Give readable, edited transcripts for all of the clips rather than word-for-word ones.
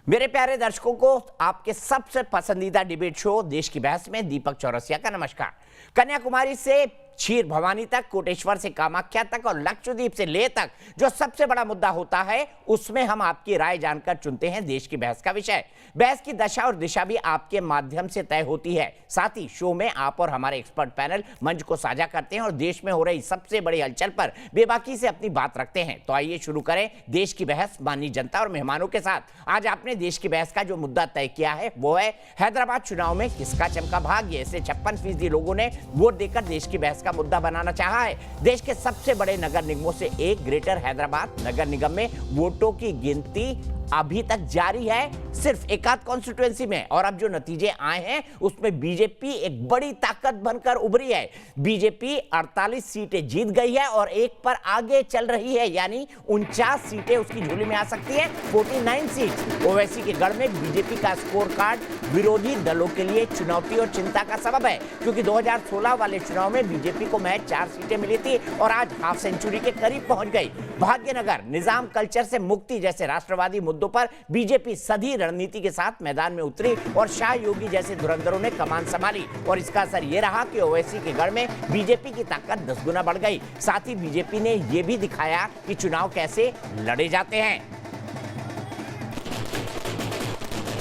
मेरे प्यारे दर्शकों को आपके सबसे पसंदीदा डिबेट शो देश की बहस में दीपक चौरसिया का नमस्कार। कन्याकुमारी से क्षीर भवानी तक, कोटेश्वर से कामाख्या तक और लक्षद्वीप से लेह तक जो सबसे बड़ा मुद्दा होता है उसमें हम आपकी राय जानकर चुनते हैं देश की बहस का विषय। बहस की दशा और दिशा भी आपके माध्यम से तय होती है। साथ ही शो में आप और हमारे एक्सपर्ट पैनल मंच को साझा करते हैं और देश में हो रही सबसे बड़ी हलचल पर बेबाकी से अपनी बात रखते हैं। तो आइए शुरू करें देश की बहस माननीय जनता और मेहमानों के साथ। आज आपने देश की बहस का जो मुद्दा तय किया है वो है हैदराबाद चुनाव में किसका चमका भाग्य। ऐसे 56% लोगों ने वोट देकर देश की बहस का मुद्दा बनाना चाहा है। देश के सबसे बड़े नगर निगमों से एक ग्रेटर हैदराबाद नगर निगम में वोटों की गिनती अभी तक जारी है, सिर्फ एकाध कॉन्स्टिट्यूएंसी में। और अब जो नतीजे आए हैं उसमें बीजेपी एक बड़ी ताकत बनकर उभरी है। बीजेपी 48 सीटें जीत गई है और एक पर आगे चल रही है, यानी 49 सीटें उसकी झोली में आ सकती है। 49 सीट ओवैसी के गढ़ में बीजेपी का स्कोर कार्ड विरोधी दलों के लिए चुनौती और चिंता का सबब है, क्योंकि 2016 वाले चुनाव में बीजेपी को महज 4 सीटें मिली थी और आज हाफ सेंचुरी के करीब पहुंच गई। भाग्यनगर, निजाम कल्चर से मुक्ति जैसे राष्ट्रवादी मुद्दों पर बीजेपी सदी रणनीति के साथ मैदान में उतरी और शाह योगी जैसे धुरंधरों ने कमान संभाली और इसका असर यह रहा कि ओवैसी के गढ़ में बीजेपी की ताकत 10 गुना बढ़ गई। साथ ही बीजेपी ने यह भी दिखाया कि चुनाव कैसे लड़े जाते हैं।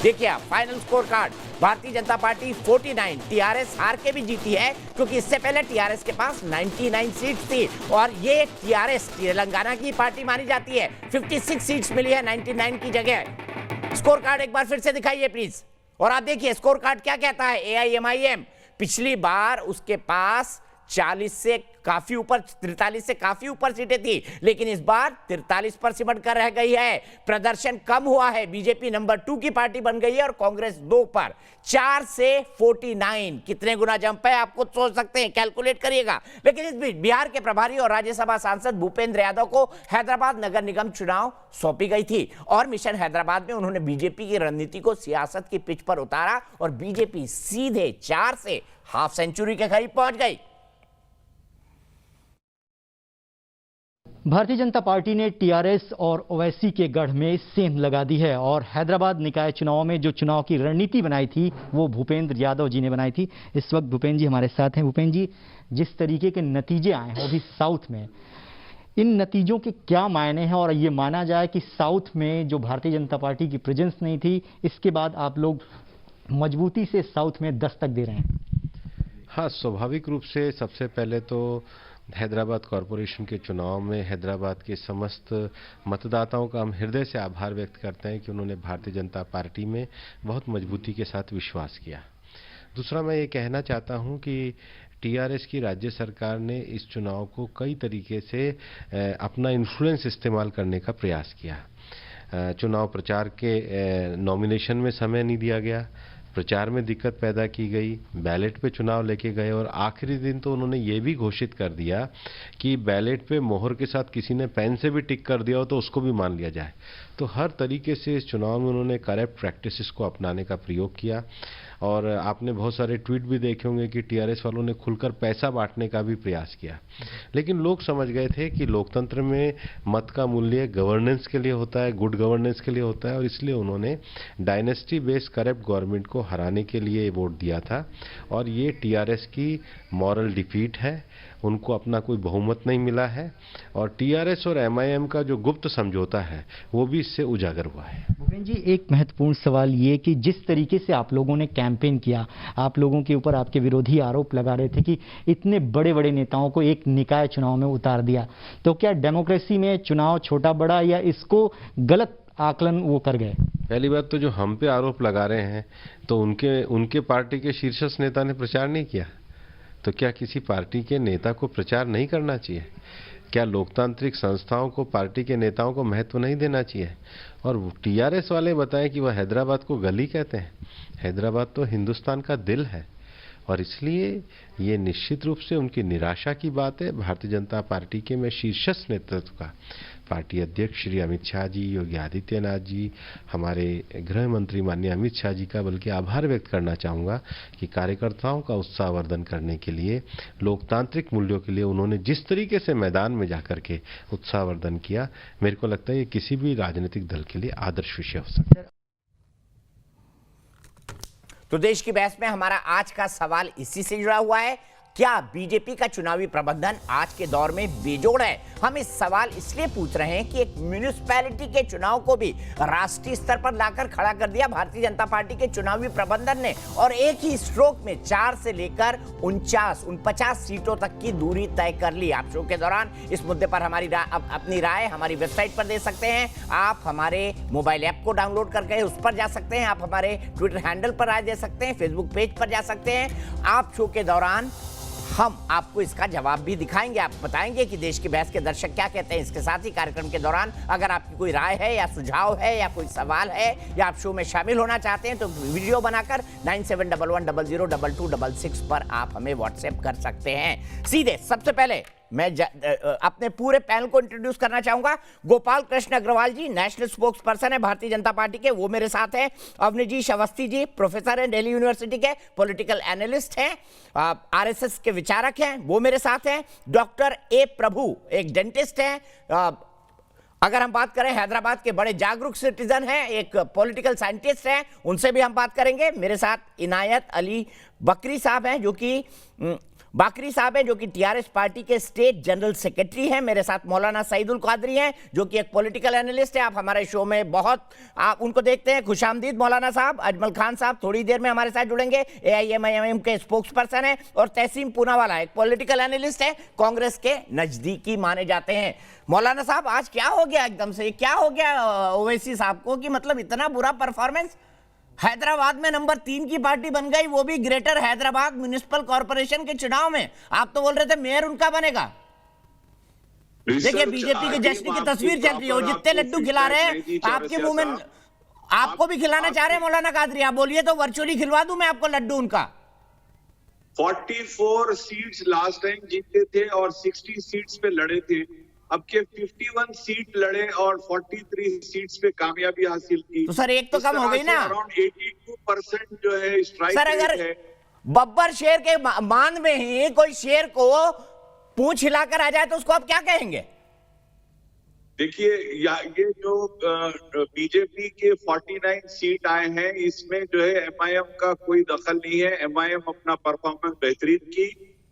देखिए final score card, Bharatiya Janata party 49, TRS हार के भी जीती है क्योंकि इससे पहले टीआरएस के पास 99 सीट्स थी और ये टीआरएस तेलंगाना की पार्टी मानी जाती है। 56 सीट्स मिली है 99 की जगह। स्कोर कार्ड एक बार फिर से दिखाइए प्लीज। और आप देखिए स्कोर कार्ड क्या कहता है। एआईएमआईएम पिछली बार उसके पास 40 से काफी ऊपर, 43 से काफी ऊपर सीटें थी, लेकिन इस बार 43 पर सिमट कर रह गई है। प्रदर्शन कम हुआ है, बीजेपी नंबर 2 की पार्टी बन गई है और कांग्रेस 2 पर। 4 से 49 कितने गुना जंप है आप खुद सोच सकते हैं, कैलकुलेट करिएगा। लेकिन इस बीच बिहार के प्रभारी और राज्यसभा सांसद भूपेंद्र यादव को हैदराबाद नगर निगम चुनाव सौंपी गई थी और मिशन हैदराबाद में उन्होंने बीजेपी की रणनीति को सियासत की पिच पर उतारा और बीजेपी सीधे 4 से हाफ सेंचुरी के करीब पहुंच गई। भारतीय जनता पार्टी ने टीआरएस और ओवैसी के गढ़ में सेंध लगा दी है और हैदराबाद निकाय चुनाव में जो चुनाव की रणनीति बनाई थी वो भूपेंद्र यादव जी ने बनाई थी। इस वक्त भूपेंद्र जी हमारे साथ हैं। भूपेंद्र जी, जिस तरीके के नतीजे आए हैं वो भी साउथ में, इन नतीजों के क्या मायने हैं? और ये माना जाए कि साउथ में जो भारतीय जनता पार्टी की प्रेजेंस नहीं थी, इसके बाद आप लोग मजबूती से साउथ में दस्तक दे रहे हैं। हाँ, स्वाभाविक रूप से सबसे पहले तो हैदराबाद कॉरपोरेशन के चुनाव में हैदराबाद के समस्त मतदाताओं का हम हृदय से आभार व्यक्त करते हैं कि उन्होंने भारतीय जनता पार्टी में बहुत मजबूती के साथ विश्वास किया। दूसरा, मैं ये कहना चाहता हूं कि टीआरएस की राज्य सरकार ने इस चुनाव को कई तरीके से अपना इन्फ्लुएंस इस्तेमाल करने का प्रयास किया। चुनाव प्रचार के नॉमिनेशन में समय नहीं दिया गया, प्रचार में दिक्कत पैदा की गई, बैलेट पे चुनाव लेके गए और आखिरी दिन तो उन्होंने ये भी घोषित कर दिया कि बैलेट पे मोहर के साथ किसी ने पेन से भी टिक कर दिया हो तो उसको भी मान लिया जाए। तो हर तरीके से इस चुनाव में उन्होंने करप्ट प्रैक्टिसेस को अपनाने का प्रयोग किया और आपने बहुत सारे ट्वीट भी देखे होंगे कि टीआरएस वालों ने खुलकर पैसा बांटने का भी प्रयास किया। लेकिन लोग समझ गए थे कि लोकतंत्र में मत का मूल्य गवर्नेंस के लिए होता है, गुड गवर्नेंस के लिए होता है और इसलिए उन्होंने डायनेस्टी बेस्ड करप्ट गवर्नमेंट को हराने के लिए वोट दिया था। और ये टीआरएस की मॉरल डिफीट है, उनको अपना कोई बहुमत नहीं मिला है और टीआरएस और एमआईएम का जो गुप्त समझौता है वो भी इससे उजागर हुआ है। भूपेंद्र जी, एक महत्वपूर्ण सवाल ये कि जिस तरीके से आप लोगों ने कैंपेन किया, आप लोगों के ऊपर आपके विरोधी आरोप लगा रहे थे कि इतने बड़े बड़े नेताओं को एक निकाय चुनाव में उतार दिया, तो क्या डेमोक्रेसी में चुनाव छोटा बड़ा या इसको गलत आकलन वो कर गए? पहली बात तो जो हम पे आरोप लगा रहे हैं तो उनके पार्टी के शीर्षस्थ नेता ने प्रचार नहीं किया, तो क्या किसी पार्टी के नेता को प्रचार नहीं करना चाहिए? क्या लोकतांत्रिक संस्थाओं को, पार्टी के नेताओं को महत्व नहीं देना चाहिए? और टीआरएस वाले बताएं कि वह हैदराबाद को गली कहते हैं। हैदराबाद तो हिंदुस्तान का दिल है और इसलिए ये निश्चित रूप से उनकी निराशा की बात है। भारतीय जनता पार्टी के मैं शीर्षस्थ नेतृत्व का, पार्टी अध्यक्ष श्री अमित शाह जी, योगी आदित्यनाथ जी, हमारे गृह मंत्री माननीय अमित शाह जी का बल्कि आभार व्यक्त करना चाहूँगा कि कार्यकर्ताओं का उत्साहवर्धन करने के लिए, लोकतांत्रिक मूल्यों के लिए उन्होंने जिस तरीके से मैदान में जाकर के उत्साहवर्धन किया, मेरे को लगता है ये किसी भी राजनीतिक दल के लिए आदर्श विषय हो सकता है। तो देश की बहस में हमारा आज का सवाल इसी से जुड़ा हुआ है, क्या बीजेपी का चुनावी प्रबंधन आज के दौर में बेजोड़ है? हम इस सवाल इसलिए पूछ रहे हैं कि एक म्युनिसिपैलिटी के चुनाव को भी राष्ट्रीय स्तर पर लाकर खड़ा कर दिया भारतीय जनता पार्टी के चुनावी प्रबंधन ने, और एक ही स्ट्रोक में 4 से लेकर 49 सीटों तक की दूरी तय कर ली। आप शो के दौरान इस मुद्दे पर हमारी अपनी राय हमारी वेबसाइट पर दे सकते हैं, आप हमारे मोबाइल ऐप को डाउनलोड करके उस पर जा सकते हैं, आप हमारे ट्विटर हैंडल पर राय दे सकते हैं, फेसबुक पेज पर जा सकते हैं। आप शो के दौरान हम आपको इसका जवाब भी दिखाएंगे, आप बताएंगे कि देश की बहस के दर्शक क्या कहते हैं। इसके साथ ही कार्यक्रम के दौरान अगर आपकी कोई राय है या सुझाव है या कोई सवाल है या आप शो में शामिल होना चाहते हैं तो वीडियो बनाकर 9711002266 पर आप हमें व्हाट्सएप कर सकते हैं। सीधे सबसे पहले मैं अपने पूरे पैनल को इंट्रोड्यूस करना चाहूंगा। गोपाल कृष्ण अग्रवाल जी नेशनल स्पोक्स पर्सन है भारतीय जनता पार्टी के, वो मेरे साथ हैं। अवनीश अवस्थी जी प्रोफेसर हैं दिल्ली यूनिवर्सिटी के, पॉलिटिकल एनालिस्ट हैं, आरएसएस के विचारक हैं, वो मेरे साथ हैं। डॉक्टर ए प्रभु एक डेंटिस्ट हैं, अगर हम बात करें हैदराबाद के बड़े जागरूक सिटीजन हैं, एक पॉलिटिकल साइंटिस्ट हैं, उनसे भी हम बात करेंगे। मेरे साथ इनायत अली बकरी साहब हैं जो कि टीआरएस पार्टी के स्टेट जनरल सेक्रेटरी हैं। मेरे साथ मौलाना सईदुल कादरी हैं जो कि एक पॉलिटिकल एनालिस्ट है, आप हमारे शो में बहुत आप उनको देखते हैं। खुशामदीद मौलाना साहब। अजमल खान साहब थोड़ी देर में हमारे साथ जुड़ेंगे, एआईएमआईएम के स्पोक्स पर्सन है। और तहसीन पूनावाला एक पॉलिटिकल एनालिस्ट है, कांग्रेस के नजदीकी माने जाते हैं। मौलाना साहब आज क्या हो गया एकदम से, क्या हो गया ओवैसी साहब को कि मतलब इतना बुरा परफॉर्मेंस? हैदराबाद में नंबर 3 की पार्टी बन गई, वो भी ग्रेटर हैदराबाद म्युनिसिपल कॉर्पोरेशन के चुनाव में। आप तो बोल रहे थे मेयर उनका बनेगा। देखिए बीजेपी के जश्न की तस्वीर चल रही है, वो जितने लड्डू खिला रहे हैं आपके मुंह में, आपको भी खिलाना चाह रहे हैं मौलाना कादरी। आप बोलिए तो वर्चुअली खिलवा दूं मैं आपको लड्डू उनका। 44 सीट्स लास्ट टाइम जीते थे और 60 सीट्स पे लड़े थे, अब के 51 सीट लड़े और 43 सीट्स पे कामयाबी हासिल की। तो सर एक तो कम हो गई ना। अराउंड 82% जो है स्ट्राइक सर अगर बब्बर शेर के मान में ही कोई शेर को पूंछ हिलाकर आ जाए तो उसको आप क्या कहेंगे? देखिए ये जो बीजेपी के 49 सीट आए हैं इसमें जो है एमआईएम का कोई दखल नहीं है। एमआईएम अपना परफॉर्मेंस बेहतरीन की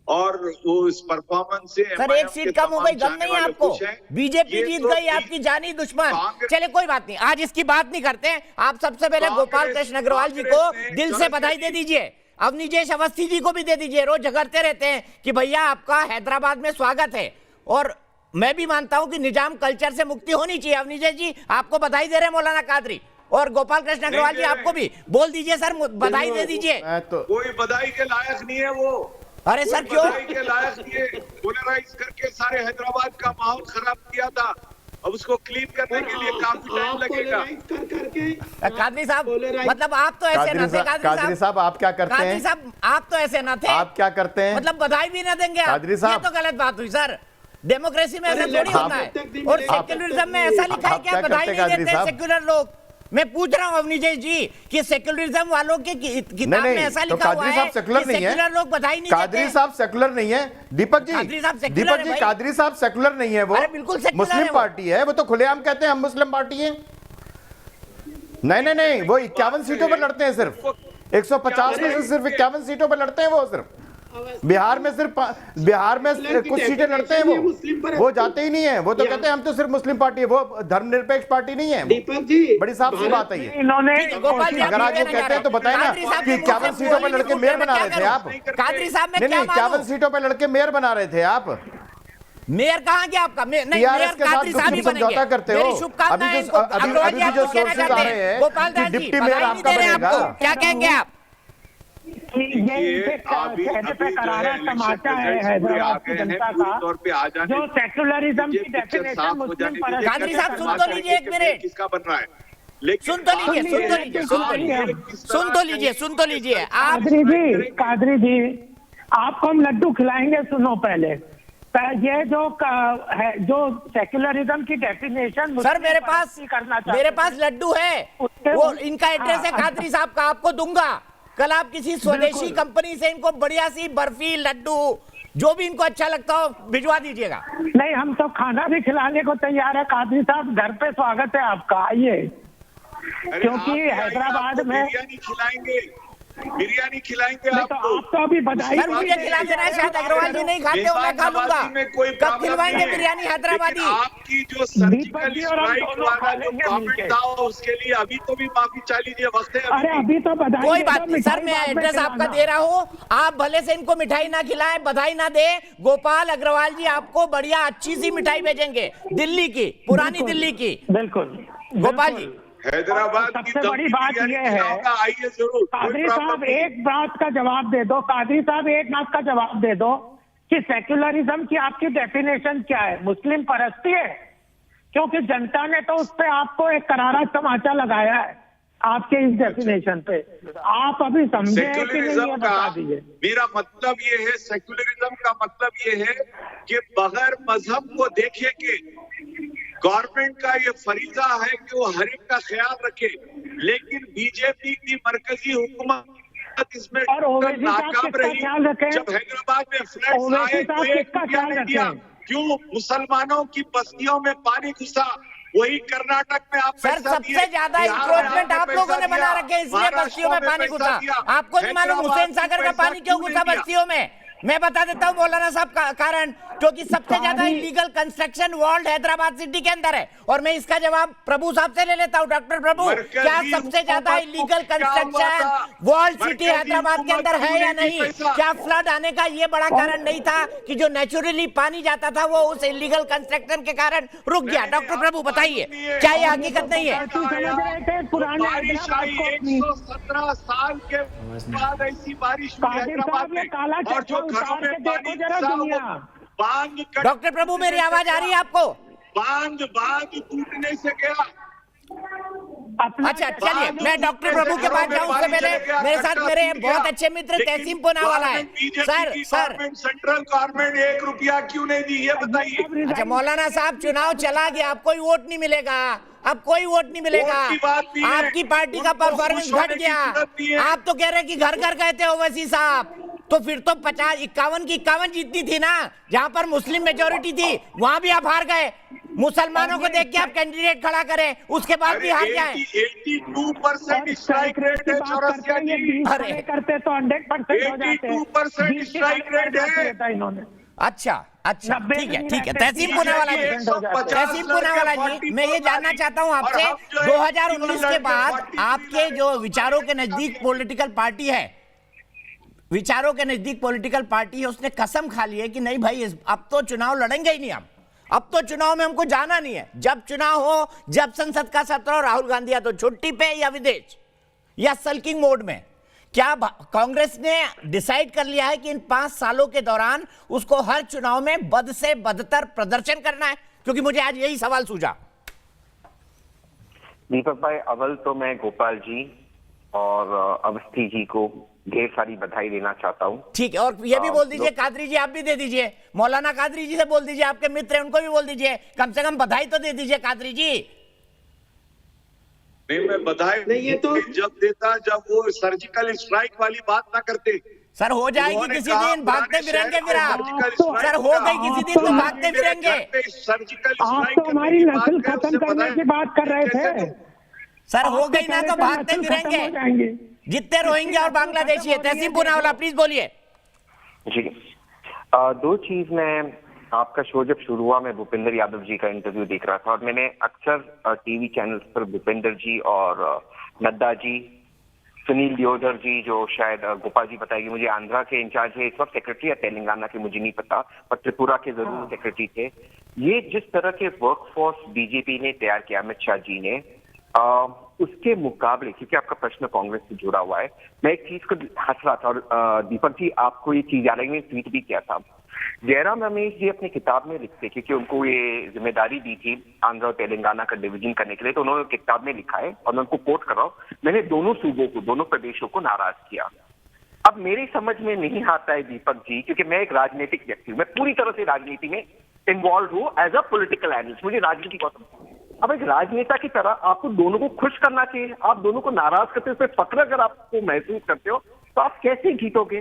और वो इस परफॉर्मेंस से सर एक सीट कम हो गई, गम नहीं है आपको? बीजेपी जीत गई, आपकी जानी दुश्मन। चले कोई बात नहीं, आज इसकी बात नहीं करते हैं। आप सबसे पहले गोपाल कृष्ण अग्रवाल जी को दिल से बधाई दे दीजिए, अवनीश अवस्थी जी को भी दे दीजिए। रोज झगड़ते रहते हैं कि भैया आपका हैदराबाद में स्वागत है, और मैं भी मानता हूं कि निजाम कल्चर से मुक्ति होनी चाहिए। अवनीश जी आपको बधाई दे रहे हैं मौलाना कादरी, और गोपाल कृष्ण अग्रवाल जी आपको भी बोल दीजिए सर, बधाई दे दीजिए। कोई बधाई के लायक नहीं है वो। अरे सर क्यों? के लायक नहीं, पोलराइज करके सारे हैदराबाद का माहौल खराब किया था, अब उसको क्लीन करने के लिए काफी टाइम लगेगा। कादरी साहब मतलब आप तो ऐसे न थे। कादरी साहब आप क्या करते हैं? कादरी साहब आप तो ऐसे न थे, आप क्या करते हैं? मतलब बधाई भी न देंगे कादरी साहब, ये तो गलत बात हुई सर। डेमोक्रेसी में ऐसा थोड़ी होता है, और सेक्युलरिज्म में ऐसा लिखा है क्या बधाई नहीं देते सेक्युलर लोग? मैं पूछ रहा हूं अवनीश जी कि सेक्युलरिज्म वालों के किताब में ऐसा लिखा हुआ है कि सेक्युलर लोग बधाई नहीं देते। कादरी साहब सेक्युलर नहीं है दीपक जी, दीपक जी कादरी साहब सेक्युलर नहीं है, वो बिल्कुल मुस्लिम पार्टी है, वो तो खुलेआम कहते हैं हम मुस्लिम पार्टी है। नहीं वो 51 सीटों पर लड़ते हैं, सिर्फ 150 में से सिर्फ 51 सीटों पर लड़ते हैं वो। सिर्फ बिहार में कुछ सीटें लड़ते हैं, वो जाते ही नहीं है। वो तो कहते हैं हम तो सिर्फ मुस्लिम पार्टी है, वो धर्मनिरपेक्ष पार्टी नहीं है। दीपक जी बड़ी साफ सी बात है ये। अगर आज वो कहते हैं तो बताए ना कि 51 सीटों पर लड़के मेयर बना रहे थे आप। कादरी साहब में नहीं 51 सीटों पर लड़के मेयर बना रहे थे आप। मेयर कहाँ गया आपका? टीआरएस के साथ कुछ समझौता करते हो। अभी जो सोर्सेज आ रहे हैं कि डिप्टी मेयर आपका बनेगा, क्या कहेंगे आप? ये कहने पे करारा तमाचा है हैदराबाद की जनता का, जो सेक्युलरिज्म की डेफिनेशन मुस्लिम पर। कादरी साहब सुन तो लीजिए एक मिनट, किसका बन रहा है? सुन तो लीजिए आप। कादरी जी आपको हम लड्डू खिलाएंगे, सुनो पहले। ये जो सेक्युलरिज्म की डेफिनेशन सर मेरे पास लड्डू है, वो इनका एड्रेस है कादरी साहब का, आपको दूंगा। कल आप किसी स्वदेशी कंपनी से इनको बढ़िया सी बर्फी लड्डू जो भी इनको अच्छा लगता हो भिजवा दीजिएगा। नहीं हम तो खाना भी खिलाने को तैयार है कादरी साहब, घर पे स्वागत है आपका, आइए। क्योंकि हैदराबाद में बिरयानी खिलाएंगे, बिरयानी खिलाएंगे नहीं तो आपको। आप तो अभी बधाई सर मुझे खिला देना है, शायद अग्रवाल जी नहीं खाते हो, मैं खा लूंगा। कब खिलवाएंगे बिरयानी हैदराबादी? आपकी जो सर्जिकल दीपक जी और हम स्ट्राइक दोनों खा वाला जो लेंगे कमेंट मिलके। था उसके लिए अभी तो भी माफी चाह लीजिए, वक्त है अरे अभी तो बधाई कोई दे बात दो, नहीं सर, मिठाई मैं बाद में एड्रेस आपका खिलाना। दे रहा हूँ, आप भले से इनको मिठाई ना खिलाएं, बधाई ना दे, गोपाल अग्रवाल जी आपको बढ़िया अच्छी सी मिठाई भेजेंगे, दिल्ली की, पुरानी बिल्कुल, दिल्ली की। बिल्कुल गोपाल जी, हैदराबाद की सबसे बड़ी बात बिरयानी यह है, खिलाऊंगा, आइए जरूर, कोई कादरी प्रॉब्लम साहब नहीं। एक बात का जवाब दे दो, कादरी साहब एक बात का जवाब दे दो कि सेक्युलरिज्म की आपकी डेफिनेशन क्या है? मुस्लिम परस्ती है? क्योंकि जनता ने तो उस पे आपको एक करारा तमाचा लगाया है आपके इस डेफिनेशन पे। आप अभी समझे हैं कि नहीं, ये सेक्युलरिज्म बता का दीजिए। मेरा मतलब ये है, सेक्युलरिज्म का मतलब ये है कि बगैर मजहब को देखे के गवर्नमेंट का ये फरीजा है कि वो हर एक का ख्याल रखे, लेकिन बीजेपी की मरकजी हुकूमत इसमें और ओवैसी साहब नाकाम किसका रही। ख्याल रखें? जब हैदराबाद में फ्लड्स ओवैसी आए साहब तो 1 किसका रुपया ख्याल नहीं दिया, रखें? क्यों? मुसलमानों की बस्तियों में पानी घुसा, वही कर्नाटक में आप सर पैसा दिए, सबसे ज्यादा बिहार में इंक्रोचमेंट आपने आप लोगों ने पैसा बना दिया, रखे हैं, इसलिए महाराष्ट्र बस्तियों में पानी पैसा घुसा। दिया। आपको नहीं मालूम हैदराबाद हुसैन सागर का पैसा पानी क्यों क्यों घुसा नहीं दिया? बस्तियों में? मैं बता देता हूँ मौलाना साहब का कारण, क्योंकि सबसे ज्यादा सारी- illegal construction world Hyderabad city के अंदर है। और मैं इसका जवाब प्रभु साहब से ले लेता हूँ। डॉक्टर प्रभु, मरकजी क्या सबसे ज्यादा हुकूमत को इलीगल क्या हुआ कंस्ट्रक्शन था? वर्ल्ड सिटी मरकजी हैदराबाद के अंदर हुकूमत है या को नहीं? पैसा। क्या फ्लड आने का ये बड़ा कारण नहीं था कि जो नेचुरली पानी जाता था वो उस इलीगल कंस्ट्रक्शन के कारण रुक गया? डॉक्टर प्रभु बताइए, क्या ये हकीकत नहीं है? तो समझ रहे थे पुराने बारिश आई, हैदराबाद को अपनी। 117 साल के बाद ऐसी बारिश हुई कादिर हैदराबाद साहब, ये में, काला और जो चश्मा घरों उतार के में देखो पानी जरा घुसा, वो दुनिया। बांध कट- डॉक्टर प्रभु मेरी आवाज आ रही है आपको? बांध टूटने से गया। अपना अच्छा चलिए, मैं डॉक्टर प्रभु के पास जाऊं उससे पहले मेरे साथ मेरे बहुत अच्छे मित्र तहसीम पूनावाला है। सर सेंट्रल गवर्नमेंट 1 रुपया क्यों नहीं दी, ये बताइए। अच्छा मौलाना साहब, चुनाव चला गया, अब कोई वोट नहीं मिलेगा, अब कोई वोट नहीं मिलेगा, वोट की बात नहीं है। आपकी पार्टी का उनको परफॉर्मेंस खुश होने घट की गया। जरूरत नहीं है। आप तो कह रहे हैं कि घर घर गए थे ओवैसी साहब, तो फिर तो 50 51 की 51 जीतनी थी ना, जहां पर मुस्लिम मेजोरिटी थी वहां भी आप हार गए। मुसलमानों को देख के आप कैंडिडेट खड़ा करें, उसके बाद भी हार जाए। 82% स्ट्राइक रेट है चौरसिया जी। अरे। करते तो 100% हो जाते। 82% स्ट्राइक रेट है। इन्होंने अच्छा अच्छा, 90 ठीक है नहीं ठीक है। रहते, तहसीम पूनावाला जी, 150 तहसीम पूनावाला जी, मैं ये जानना चाहता हूं आपसे, 2019 के बाद आपके जो विचारों के नजदीक पॉलिटिकल पार्टी है, विचारों के नजदीक पॉलिटिकल पार्टी है, उसने कसम खा ली है कि नहीं भाई अब तो चुनाव लड़ेंगे ही नहीं हम, अब तो चुनाव में हमको जाना नहीं है। जब चुनाव हो, जब संसद का सत्र हो, राहुल गांधी या तो छुट्टी पे या विदेश या सल्किंग मोड में। क्या कांग्रेस ने डिसाइड कर लिया है कि इन 5 सालों के दौरान उसको हर चुनाव में बद से बदतर प्रदर्शन करना है? क्योंकि मुझे आज यही सवाल सूझा। दीपक भाई, अव्वल तो मैं गोपाल जी और अवस्थी जी को ढेर सारी बधाई देना चाहता हूँ। ठीक है, और ये भी बोल दीजिए कादरी जी, आप भी दे दीजिए, मौलाना कादरी जी से बोल दीजिए, आपके मित्र हैं उनको भी बोल दीजिए, कम से कम बधाई तो दे दीजिए कादरी जी। नहीं, मैं बधाई नहीं, ये तो- जब देता जब वो सर्जिकल स्ट्राइक वाली बात ना करते। सर हो जाएगी उन्होंने किसी कहा, दिन, भागते पुराने फिरेंगे शहर फिर में आप। सर्जिकल स्ट्राइक सर हो गई किसी दिन तो भागते फिरेंगे। सर्जिकल आप स्ट्राइक तो हमारी नस्ल खत्म करने की बात कर रहे थे। सर हो गई ना तो आप भागते नस्ल खत्म फिरेंगे, हो जाएंगे। जितने रोहिंग्या और बांग्लादेशी है। तहसीम पूनावाला प्लीज बोलिए। जी, 2 चीज में, आपका शो जब शुरू हुआ मैं भूपेंद्र यादव जी का इंटरव्यू देख रहा था और मैंने अक्सर टीवी चैनल्स पर भूपेंद्र जी और नड्डा जी, सुनील दियोदर जी, जो शायद गोपाल जी बताएगी, मुझे आंध्रा के इंचार्ज है इस वक्त, सेक्रेटरी या तेलंगाना के मुझे नहीं पता, पर त्रिपुरा के जरूर सेक्रेटरी थे। ये जिस तरह के वर्कफोर्स बीजेपी ने तैयार किया, अमित शाह जी ने, उसके मुकाबले, क्योंकि आपका प्रश्न कांग्रेस से जुड़ा हुआ है, मैं एक चीज को हंस रहा था और दीपक जी आपको ये चीज याद है, मैंने ट्वीट भी किया था। जयराम रमेश जी अपनी किताब में लिखते, क्योंकि उनको ये जिम्मेदारी दी थी आंध्र और तेलंगाना का डिवीजन करने के लिए, तो उन्होंने किताब में लिखा है और मैं उनको कोट कर रहा हूँ, मैंने दोनों सूबों को, दोनों प्रदेशों को नाराज किया। अब मेरी समझ में नहीं आता है दीपक जी, क्योंकि मैं एक राजनीतिक व्यक्ति हूँ, मैं पूरी तरह से राजनीति में इन्वॉल्व हूँ एज अ पॉलिटिकल एनालिस्ट, मुझे राजनीति बहुत। अब एक राजनेता की तरह आपको दोनों को खुश करना चाहिए, आप दोनों को नाराज करते हो, फक्र अगर आपको महसूस करते हो तो आप कैसे जीतोगे?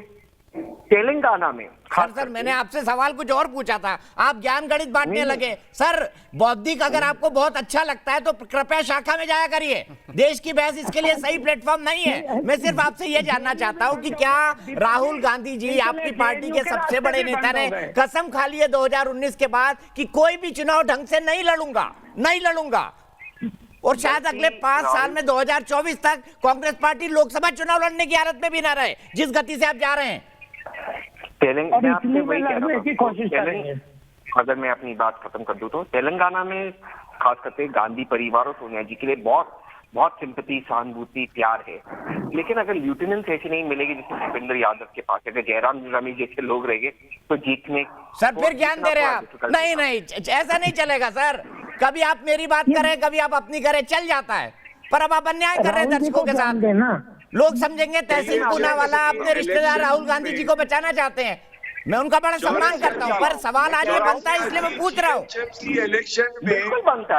तेलंगाना में सर मैंने आपसे सवाल कुछ और पूछा था, आप ज्ञान गणित बांटने लगे। सर बौद्धिक अगर आपको बहुत अच्छा लगता है तो कृपया शाखा में जाया करिए, देश की बहस इसके लिए सही प्लेटफॉर्म नहीं है। मैं सिर्फ आपसे ये जानना चाहता हूँ कि क्या राहुल गांधी जी आपकी पार्टी के सबसे बड़े नेता ने कसम खा ली है 2019 के बाद कि कोई भी चुनाव ढंग से नहीं लड़ूंगा, और शायद अगले 5 साल में 2024 तक कांग्रेस पार्टी लोकसभा चुनाव लड़ने की हालत में भी ना रहे जिस गति से आप जा रहे हैं। मैं आपसे वही कह रहा हूं, अगर मैं अपनी बात खत्म कर दूं तो तेलंगाना में खास करके गांधी परिवार और सोनिया जी के लिए बहुत सिंपैथी, सहानुभूति, प्यार है। लेकिन अगर ल्यूटेनेंट ऐसी नहीं मिलेगी जैसे भूपेंद्र यादव के पास, अगर जयराम रमेश जैसे लोग रहेंगे तो जीतने। सर फिर ज्ञान दे रहे हैं आप। नहीं ऐसा नहीं चलेगा सर, कभी आप मेरी बात करें कभी आप अपनी करें, चल जाता है, पर अब आप अन्याय कर रहे हैं दर्शकों के साथ। लोग समझेंगे तहसील पूनावाला अपने रिश्तेदार राहुल गांधी जी को बचाना चाहते हैं, मैं उनका बड़ा सम्मान करता हूं, पर सवाल आज ये बनता है इसलिए मैं पूछ रहा हूं। इलेक्शन में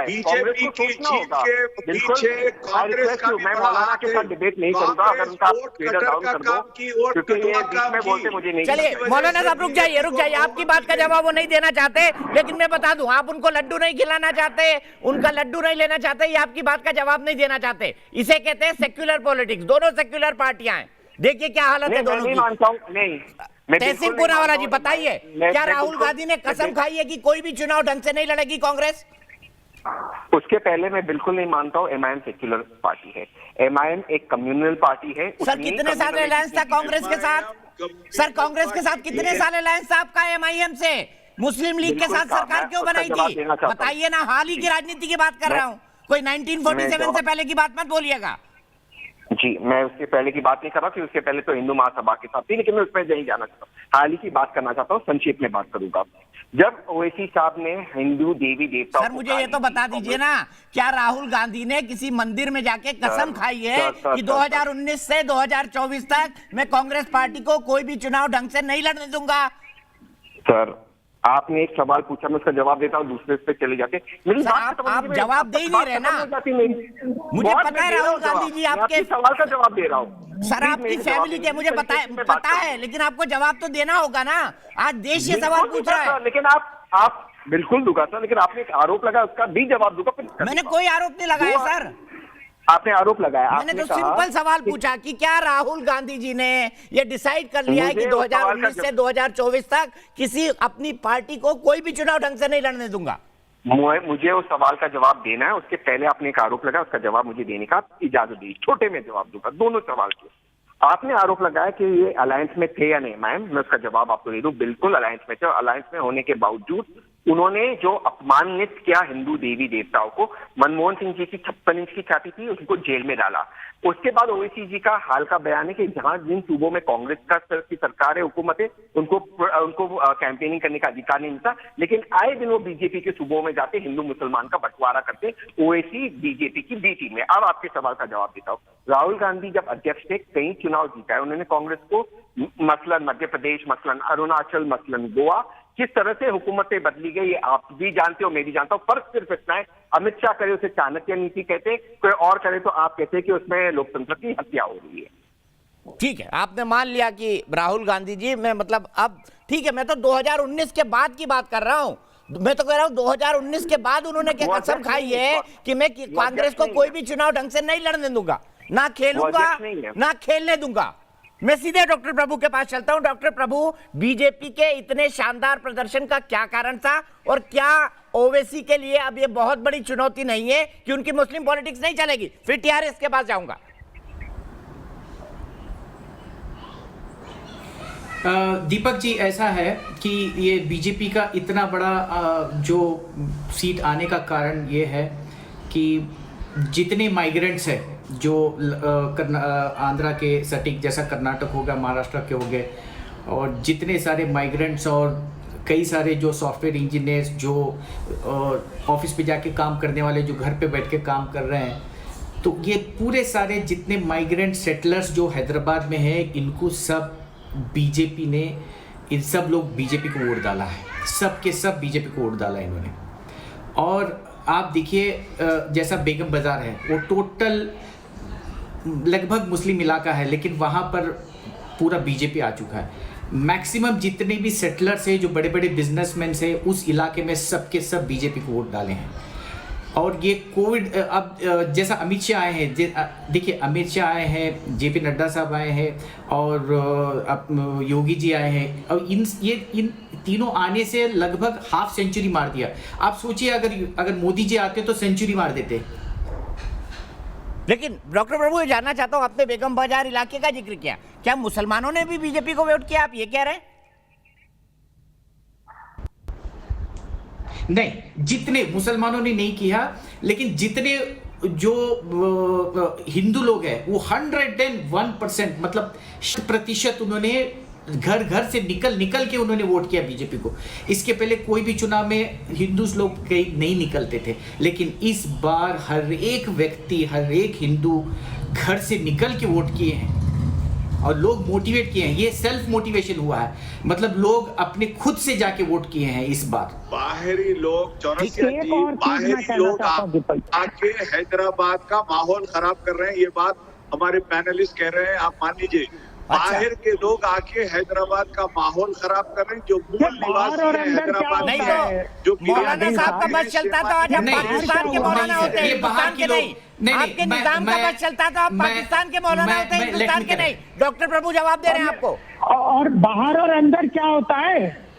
बीजेपी की जीत के पीछे कांग्रेस का भी बड़ा हाथ है। डिबेट नहीं करूंगा अगर उनका डाउन कर दो, क्योंकि ये बीच में बोलते मुझे नहीं। चलिए मौलाना साहब रुक जाइए, आपकी बात का जवाब वो नहीं देना चाहते, लेकिन मैं बता दूं आप उनको लड्डू नहीं खिलाना चाहते, उनका लड्डू नहीं लेना चाहते, ये आपकी बात का जवाब नहीं देना चाहते। इसे कहते हैं सेक्युलर पॉलिटिक्स, दोनों सेक्युलर पार्टियां हैं, देखिए क्या हालत है दोनों की। मानता हूं नहीं। तहसील पूनावाला जी बताइए, क्या राहुल गांधी ने कसम खाई है कि कोई भी चुनाव ढंग से नहीं लड़ेगी कांग्रेस? उसके पहले मैं बिल्कुल नहीं मानता हूँ एमआईएम सेक्युलर पार्टी है। एमआईएम एक कम्युनल पार्टी है। सर कितने साल अलायंस था कांग्रेस के साथ? सर कांग्रेस के साथ कितने साल अलायंस था आपका एमआईएम से? मुस्लिम लीग के साथ सरकार क्यों बनाई थी? बताइए ना, हाल ही की राजनीति की बात कर रहा हूँ, कोई 1947 से पहले की बात मत बोलिएगा। जी मैं उसके पहले की बात नहीं कर रहा थी, उसके पहले तो हिंदू महासभा के साथ थी, लेकिन मैं उसमें नहीं जाना चाहता हूँ, हाल ही की बात करना चाहता हूँ, संक्षेप में बात करूंगा। जब ओवैसी साहब ने हिंदू देवी देवता, सर मुझे ये तो बता दीजिए ना, क्या राहुल गांधी ने किसी मंदिर में जाके कसम खाई है कि 2019 से 2024 तक मैं कांग्रेस पार्टी को कोई भी चुनाव ढंग से नहीं लड़ने दूंगा? सर आपने एक सवाल पूछा, मैं उसका जवाब देता हूँ, दूसरे पे चले जाते। आप जवाब दे ही नहीं रहे ना, मुझे पता है राहुल गांधी जी आपके सवाल का जवाब दे रहा हूँ। सर आपकी फैमिली के मुझे पता है, लेकिन आपको जवाब तो देना होगा ना, आज देश ये सवाल पूछ रहा है। लेकिन आप बिल्कुल दूंगा सर, लेकिन आपने एक आरोप लगाया, उसका भी जवाब दूंगा। मैंने कोई आरोप नहीं लगाया सर, आपने आरोप लगाया। मैंने तो सिंपल सवाल पूछा कि क्या राहुल गांधी जी ने ये डिसाइड कर लिया है कि 2019 से 2024 तक किसी अपनी पार्टी को कोई भी चुनाव ढंग से नहीं लड़ने दूंगा? मुझे उस सवाल का जवाब देना है, उसके पहले आपने एक आरोप लगाया, उसका जवाब मुझे देने का इजाजत दी। छोटे में जवाब दूंगा दोनों सवाल के। आपने आरोप लगाया कि ये अलायंस में थे या नहीं, मैम मैं उसका जवाब आपको दे दूं, बिल्कुल अलायंस में थे। अलायंस में होने के बावजूद उन्होंने जो अपमानित किया हिंदू देवी देवताओं को, मनमोहन सिंह जी की 56 इंच की छाती थी, उनको जेल में डाला। उसके बाद ओवैसी जी का हाल का बयान है कि जहां जिन सूबों में कांग्रेस की सरकार है, हुकूमत है, उनको कैंपेनिंग करने का अधिकार नहीं मिलता, लेकिन आए दिन वो बीजेपी के सूबों में जाते हिंदू मुसलमान का बंटवारा करते। ओवैसी बीजेपी की बी टीम में। अब आपके सवाल का जवाब देता हूँ। राहुल गांधी जब अध्यक्ष थे, कई चुनाव जीता है उन्होंने कांग्रेस को, मसलन मध्य प्रदेश, मसलन अरुणाचल, मसलन गोवा। किस तरह से हुकूमतें बदली गई ये आप भी जानते हो, मैं भी जानता हूँ। फर्क सिर्फ इतना है, अमित शाह करे उसे चाणक्य नीति कहते, कोई और करे तो आप कहते हैं कि उसमें लोकतंत्र की हत्या हो रही है। ठीक है, आपने मान लिया कि राहुल गांधी जी में मतलब अब ठीक है, मैं तो 2019 के बाद की बात कर रहा हूँ। मैं तो कह रहा हूँ 2019 के बाद उन्होंने क्या कसम खाई है कि मैं कांग्रेस को कोई भी चुनाव ढंग से नहीं लड़ने दूंगा, ना खेलूंगा, ना खेलने दूंगा। मैं सीधे डॉक्टर प्रभु के पास चलता हूं। डॉक्टर प्रभु, बीजेपी के इतने शानदार प्रदर्शन का क्या कारण था, और क्या ओवैसी के लिए अब ये बहुत बड़ी चुनौती नहीं है कि उनकी मुस्लिम पॉलिटिक्स नहीं चलेगी? फिर टीआरएस के पास जाऊंगा। दीपक जी, ऐसा है कि ये बीजेपी का इतना बड़ा जो सीट आने का कारण ये है कि जितने माइग्रेंट्स हैं जो आंध्रा के सटीक जैसा कर्नाटक हो गया, महाराष्ट्र के हो गए, और जितने सारे माइग्रेंट्स और कई सारे जो सॉफ्टवेयर इंजीनियर्स जो ऑफिस पे जाके काम करने वाले जो घर पे बैठ के काम कर रहे हैं, तो ये पूरे सारे जितने माइग्रेंट सेटलर्स जो हैदराबाद में हैं, इनको सब बीजेपी ने, इन सब लोग बीजेपी को वोट डाला है, सब के सब बीजेपी को वोट डाला है इन्होंने। और आप देखिए जैसा बेगम बाज़ार है, वो टोटल लगभग मुस्लिम इलाका है, लेकिन वहाँ पर पूरा बीजेपी आ चुका है। मैक्सिमम जितने भी सेटलर्स हैं, जो बड़े बड़े बिजनेसमैन हैं, उस इलाके में सबके सब बीजेपी को वोट डाले हैं। और ये कोविड अब जैसा अमित शाह आए हैं, देखिए अमित शाह आए हैं, जेपी नड्डा साहब आए हैं और योगी जी आए हैं, और इन तीनों आने से लगभग हाफ सेंचुरी मार दिया। आप सोचिए अगर मोदी जी आते तो सेंचुरी मार देते। लेकिन डॉक्टर प्रभु, ये जानना चाहता हूं, आपने बेगम बाजार इलाके का जिक्र किया, क्या मुसलमानों ने भी बीजेपी को वोट किया, आप ये कह रहे हैं? नहीं, जितने मुसलमानों ने नहीं किया, लेकिन जितने जो हिंदू लोग हैं वो 101% मतलब 100% उन्होंने घर घर से निकल के उन्होंने वोट किया बीजेपी को। इसके पहले कोई भी चुनाव में हिंदू लोग कहीं नहीं निकलते थे, लेकिन इस बार हर एक व्यक्ति, हर एक हिंदू घर से निकल के वोट किए हैं और लोग मोटिवेट किए हैं। ये सेल्फ मोटिवेशन हुआ है, मतलब लोग अपने खुद से जाके वोट किए हैं इस बार। बाहरी लोग चौरसिया जी, बाहरी लोग आके हैदराबाद का माहौल खराब कर रहे हैं, ये बात हमारे पैनलिस्ट कह रहे हैं, आप मान लीजिए। बाहर के लोग आके हैदराबाद का माहौल खराब कर रहे हैं, जो मूल निवासी है हैदराबाद नहीं में, तो मौलाना साहब का बस चलता था, जब पाकिस्तान के मौलाना होते हैं, हिंदुस्तान के नहीं। आपके निजाम का बस चलता था, आप पाकिस्तान के मौलाना होते हैं, हिंदुस्तान के नहीं। डॉक्टर प्रभु जवाब दे रहे हैं आपको। और बाहर और अंदर क्या होता है?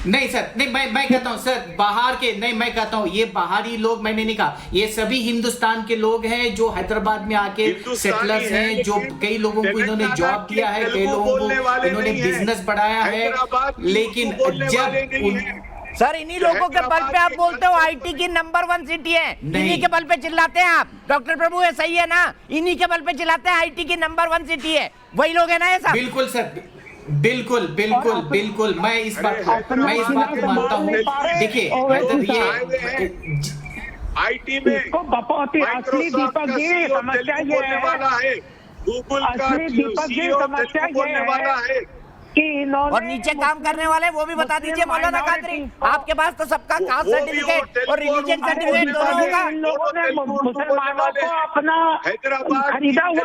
नहीं सर, नहीं, मैं कहता हूं सर, बाहर के नहीं, मैं कहता हूं ये बाहरी लोग मैंने नहीं कहा, ये सभी हिंदुस्तान के लोग हैं जो हैदराबाद में आके सेटलर्स हैं, जो कई लोगों को इन्होंने जॉब दिया है, कई लोगों को इन्होंने बिजनेस बढ़ाया है, लेकिन जब सर इन्हीं लोगों के बल पे आप बोलते हो आईटी की नंबर 1 सिटी है, इन्हीं के बल पे चिल्लाते हैं आप। डॉक्टर प्रभु ये सही है ना? इन्हीं के बल पे चिल्लाते हैं आईटी की नंबर 1 सिटी है, वही लोग है ना ये सब? बिल्कुल सर, बिल्कुल बिल्कुल बिल्कुल, मैं इस बात को मानता हूँ। देखिए ये आईटी में असली दीपक जी समस्या ये है, गूगल का असली दीपक जी समस्या ये है कि और नीचे काम करने वाले वो भी बता दीजिए मौलाना कादरी, आपके पास तो सबका कास्ट सर्टिफिकेट और रिलीजन सर्टिफिकेट दोनों होगा। इन लोगों ने मुसलमानों को अपना हैदराबाद खरीदा हुआ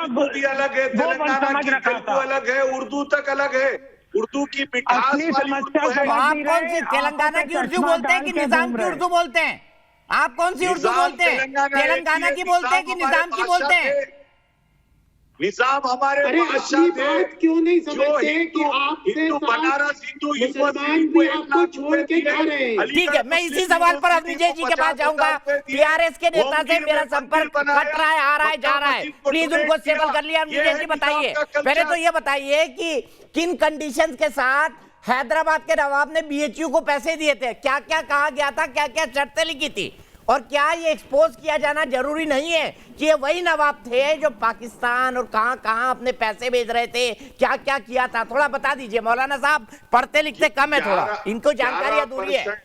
अलग है, तेलंगाना की तेलुगु अलग है, उर्दू तक अलग है, उर्दू की मिठास असली समस्या आप कौन सी तेलंगाना की उर्दू बोलते हैं कि निजाम की उर्दू बोलते हैं? आप कौन सी उर्दू बोलते हैं? तेलंगाना की बोलते हैं कि निजाम की बोलते हैं? निजाम हमारे असली बात क्यों नहीं समझते कि आपसे बनारस हिंदू मुसलमान भी आपको छोड़ के जा रहे हैं। ठीक है, मैं इसी सवाल पर विजय जी के पास जाऊंगा। टीआरएस के नेता से मेरा संपर्क कट रहा है, आ रहा है, जा रहा है, प्लीज उनको स्टेबल कर लिया। विजय जी बताइए, पहले तो ये बताइए कि किन कंडीशंस के साथ हैदराबाद के नवाब ने बीएचयू को पैसे दिए थे, क्या क्या कहा गया था, क्या क्या शर्तें लिखी थी, और क्या ये एक्सपोज किया जाना जरूरी नहीं है कि ये वही नवाब थे जो पाकिस्तान और कहां कहां अपने पैसे भेज रहे थे, क्या क्या किया था? थोड़ा बता दीजिए मौलाना साहब, पढ़ते लिखते कम है, थोड़ा इनको जानकारी अधूरी है।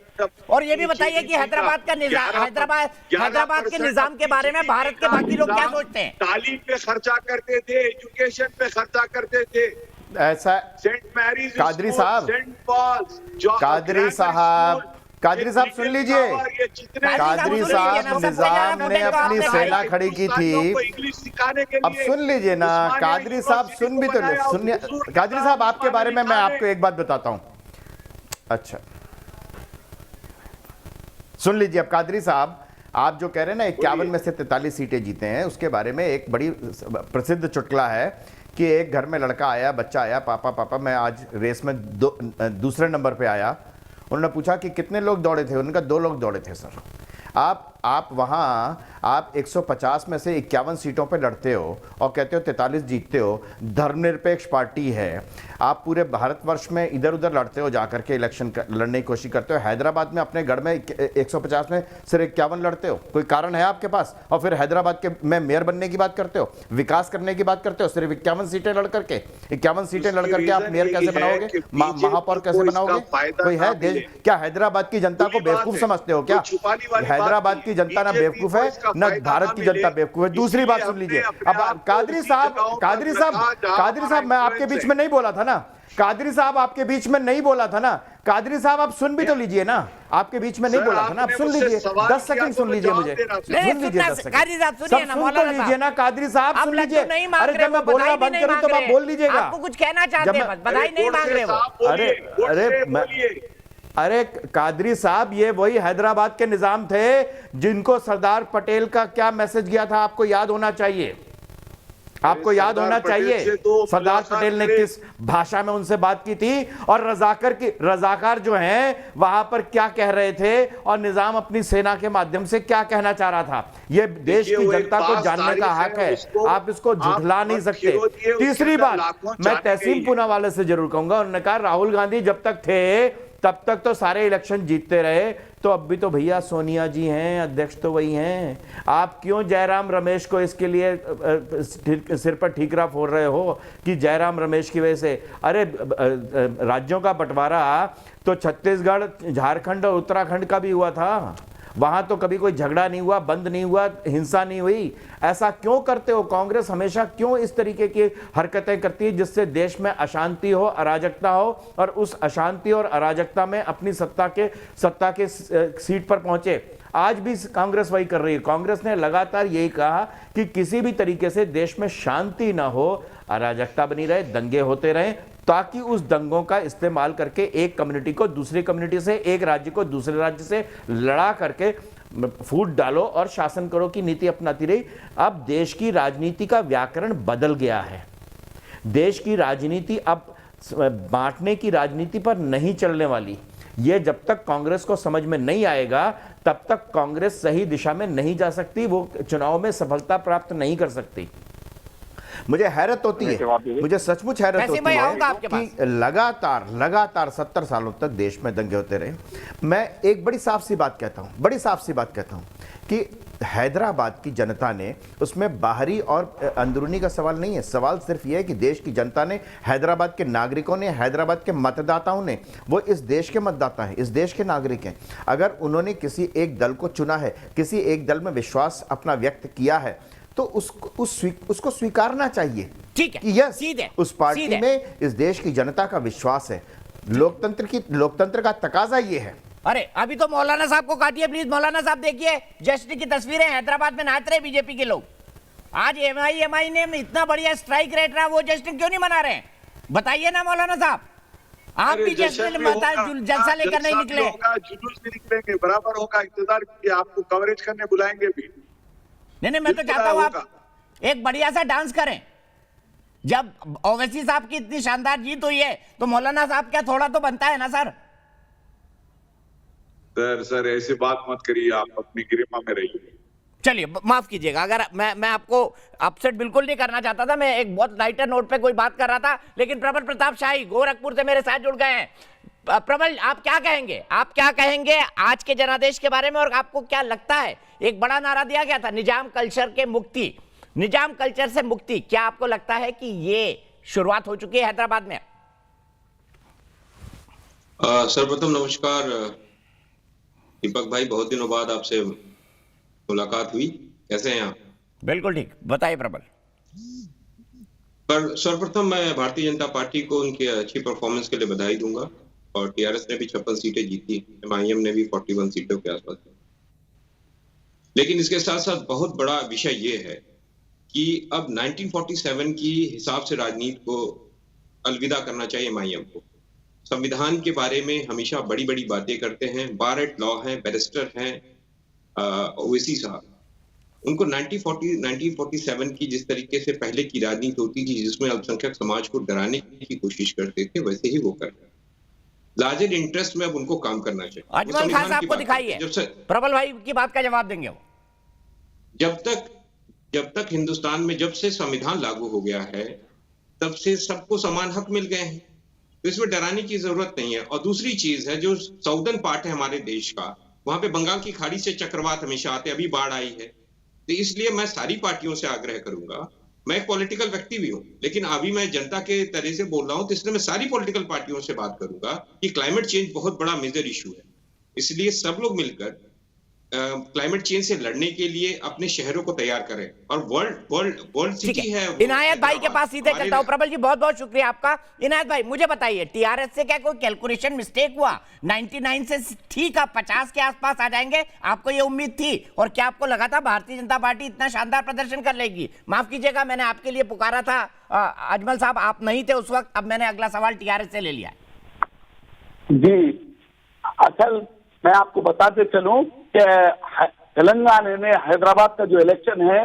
और ये भी बताइए कि हैदराबाद का निजाम, हैदराबाद के निजाम के बारे में भारत के बाकी लोग क्या सोचते हैं? तालीम पे खर्चा करते थे, एजुकेशन पे खर्चा करते थे, ऐसा सेंट मैरीज कादरी साहब, सेंट पॉल्स, कादरी साहब, कादरी साहब सुन लीजिए, कादरी साहब निजाम ने अपनी सेना खड़ी की थी, अब सुन लीजिए ना कादरी साहब, सुन भी तो ले, सुनिए कादरी साहब, आपके बारे में मैं आपको एक बात बताता हूं। अच्छा सुन लीजिए, अब कादरी साहब आप जो कह रहे हैं ना 51 में से 43 सीटें जीते हैं, उसके बारे में एक बड़ी प्रसिद्ध चुटकुला है कि एक घर में लड़का आया, बच्चा आया, पापा पापा मैं आज रेस में दूसरे नंबर पे आया। उन्होंने पूछा कि कितने लोग दौड़े थे? उनका 2 लोग दौड़े थे सर। आप वहाँ आप 150 में से 51 सीटों पे लड़ते हो और कहते हो 43 जीतते हो। धर्मनिरपेक्ष पार्टी है, आप पूरे भारतवर्ष में इधर उधर लड़ते हो, जाकर के इलेक्शन लड़ने की कोशिश करते हो। हैदराबाद में अपने गढ़ में 150 में सिर्फ 51 लड़ते हो, कोई कारण है आपके पास? और फिर हैदराबाद के में मेयर बनने की बात करते हो, विकास करने की बात करते हो, सिर्फ 51 सीटें लड़ करके, 51 सीटें लड़ करके आप मेयर कैसे बनाओगे, महापौर कैसे बनाओगे? कोई है देश? क्या हैदराबाद की जनता को बेवकूफ समझते हो क्या? हैदराबाद की जनता ना बेवकूफ है ना भारत की जनता बेवकूफ है। दूसरी बात सुन लीजिए, अब कादरी साहब मैं आपके बीच में नहीं बोला था ना, कादरी साहब आपके बीच में नहीं बोला था ना, कादरी साहब आप सुन भी तो लीजिए ना, आपके बीच में नहीं सर, बोला था ना। आप आपने सुन मुझसे लीजिए, सवाल 10 किया सेकंड तो सुन मैं लीजिए जवाब मुझे, दे रहा था। सुन लीजिए 10 सेकंड। कादरी साहब सब सुनिए ना, सुन तो मौलाना लीजिए साहब। ना कादरी साहब, आप सुन लड्डू लीजिए। नहीं मांग अरे रहे जब हो, मैं बोलना बधाई भी बंद नहीं करूं तो मांग आप रहे। बोल लीजिएगा। आपको कुछ कहना चाहते जब हैं, मैं- बधाई नहीं मांग रहे हो। अरे कादरी साहब, ये वही हैदराबाद के निजाम थे जिनको सरदार पटेल का क्या मैसेज गया था, आपको याद होना चाहिए। आपको याद होना चाहिए सरदार पटेल ने किस भाषा में उनसे बात की थी, और रजाकार जो हैं वहां पर क्या कह रहे थे, और निजाम अपनी सेना के माध्यम से क्या कहना चाह रहा था। ये देश की जनता को जानने का हक है, आप इसको झुठला नहीं सकते। तीसरी बात मैं तहसीन पूनावाला से जरूर कहूंगा, उन्होंने कहा राहुल गांधी जब तक थे तब तक तो सारे इलेक्शन जीतते रहे, तो अब भी तो भैया सोनिया जी हैं, अध्यक्ष तो वही हैं। आप क्यों जयराम रमेश को इसके लिए सिर पर ठीकरा फोड़ रहे हो कि जयराम रमेश की वजह से? अरे राज्यों का बंटवारा तो छत्तीसगढ़, झारखंड और उत्तराखंड का भी हुआ था, वहां तो कभी कोई झगड़ा नहीं हुआ, बंद नहीं हुआ, हिंसा नहीं हुई। ऐसा क्यों करते हो? कांग्रेस हमेशा क्यों इस तरीके की हरकतें करती है जिससे देश में अशांति हो, अराजकता हो, और उस अशांति और अराजकता में अपनी सत्ता के सीट पर पहुंचे? आज भी कांग्रेस वही कर रही है। कांग्रेस ने लगातार यही कहा कि किसी भी तरीके से देश में शांति ना हो, अराजकता बनी रहे, दंगे होते रहे, ताकि उस दंगों का इस्तेमाल करके एक कम्युनिटी को दूसरी कम्युनिटी से, एक राज्य को दूसरे राज्य से लड़ा करके फूट डालो और शासन करो की नीति अपनाती रही। अब देश की राजनीति का व्याकरण बदल गया है। देश की राजनीति अब बांटने की राजनीति पर नहीं चलने वाली। ये जब तक कांग्रेस को समझ में नहीं आएगा तब तक कांग्रेस सही दिशा में नहीं जा सकती, वो चुनाव में सफलता प्राप्त नहीं कर सकती। मुझे हैरत होती है, मुझे सचमुच हैरत होती है कि लगातार 70 सालों तक देश में दंगे होते रहे। मैं एक बड़ी साफ सी बात कहता हूं कि हैदराबाद की जनता ने, उसमें बाहरी और अंदरूनी का सवाल नहीं है, सवाल सिर्फ यह है कि देश की जनता ने, हैदराबाद के नागरिकों ने, हैदराबाद के मतदाताओं ने, वो इस देश के मतदाता हैं, इस देश के नागरिक हैं। अगर उन्होंने किसी एक दल को चुना है, किसी एक दल में विश्वास अपना व्यक्त किया है, तो उसको स्वीकारना चाहिए। ठीक है कि यस, उस पार्टी में इस देश की जनता का विश्वास है। लोकतंत्र का तकाजा ये है। अरे अभी तो मौलाना साहब को काटिए प्लीज। मौलाना साहब देखिए, जश्न की तस्वीरें हैदराबाद में नाच रहे बीजेपी के लोग। आज एमआई ने इतना बढ़िया स्ट्राइक रेट रहा, वो जश्न क्यों नहीं मना रहे हैं? बताइए ना मौलाना साहब। आप भी जश्न जलसा लेकर नहीं निकले? जुलूस भी निकलेंगे, बराबर होगा, इंतजार कीजिए, आपको कवरेज करने बुलाएंगे भी। नहीं, मैं तो चाहता हूं आप एक बढ़िया सा डांस करें। जब ओवैसी साहब की इतनी शानदार जीत हुई है तो मौलाना साहब क्या थोड़ा तो बनता है ना सर? सर ऐसी बात मत करिए, आप अपनी गरिमा में रहिए। चलिए माफ कीजिएगा, अगर मैं आपको अपसेट बिल्कुल नहीं करना चाहता था। मैं एक बहुत लाइटर नोट पे कोई बात कर रहा था, लेकिन प्रबल प्रताप शाही गोरखपुर से मेरे साथ जुड़ गए हैं। प्रबल, आप क्या कहेंगे आज के जनादेश के बारे में, और आपको क्या लगता है? एक बड़ा नारा दिया गया था, निजाम कल्चर से मुक्ति। क्या आपको लगता है कि ये शुरुआत हो चुकी है हैदराबाद में? सर्वप्रथम नमस्कार दीपक भाई, बहुत दिनों बाद आपसे मुलाकात हुई, कैसे हैं आप? बिल्कुल ठीक, बताइए प्रबल। पर सर्वप्रथम मैं भारतीय जनता पार्टी को उनकी अच्छी परफॉर्मेंस के लिए बधाई दूंगा, और टीआरएस ने भी 56 सीटें जीती, एमआईएम ने भी 41 सीटों के आसपास। लेकिन इसके साथ साथ बहुत बड़ा विषय ये है कि अब 1947 की हिसाब से राजनीति को अलविदा करना चाहिए एमआईएम को। संविधान के बारे में हमेशा बड़ी बड़ी बातें करते हैं, बार एट लॉ हैं, बैरिस्टर हैं ओवैसी साहब, उनको 1947 की जिस तरीके से पहले की राजनीति होती थी जिसमें अल्पसंख्यक समाज को डराने की कोशिश करते थे, वैसे ही वो कर रहे हैं। लार्जर इंटरेस्ट में अब उनको काम करना चाहिए। अजमल खान साहब को दिखाइए, प्रबल भाई की बात का जवाब देंगे वो। जब तक हिंदुस्तान में जब से संविधान लागू हो गया है तब से सबको समान हक मिल गए हैं, तो इसमें डराने की जरूरत नहीं है। और दूसरी चीज है, जो साउदर्न पार्ट है हमारे देश का, वहां पे बंगाल की खाड़ी से चक्रवात हमेशा आते, अभी बाढ़ आई है, तो इसलिए मैं सारी पार्टियों से आग्रह करूंगा। मैं एक पॉलिटिकल व्यक्ति भी हूं, लेकिन अभी मैं जनता के तरह से बोल रहा हूं, तो इसलिए मैं सारी पॉलिटिकल पार्टियों से बात करूंगा कि क्लाइमेट चेंज बहुत बड़ा मेजर इशू है। इसलिए सब लोग मिलकर क्लाइमेट चेंज से लड़ने के लिए अपने शहरों को तैयार करें और वर्ल्ड ठीक सिटी है। इनायत भाई के पास सीधे चलता हूं। प्रबल जी बहुत बहुत शुक्रिया आपका। इनायत भाई मुझे बताइए, टीआरएस से क्या कोई कैलकुलेशन मिस्टेक हुआ? 99 से ठीक आप 50 के आसपास आ जाएंगे, आपको ये उम्मीद थी? और क्या आपको लगा था भारतीय जनता पार्टी इतना शानदार प्रदर्शन कर लेगी? माफ कीजिएगा, मैंने आपके लिए पुकारा था अजमल साहब, आप नहीं थे उस वक्त। अब मैंने अगला सवाल टीआरएस से ले लिया। जी, असल मैं आपको बताते चलूं कि तेलंगाना में हैदराबाद का जो इलेक्शन है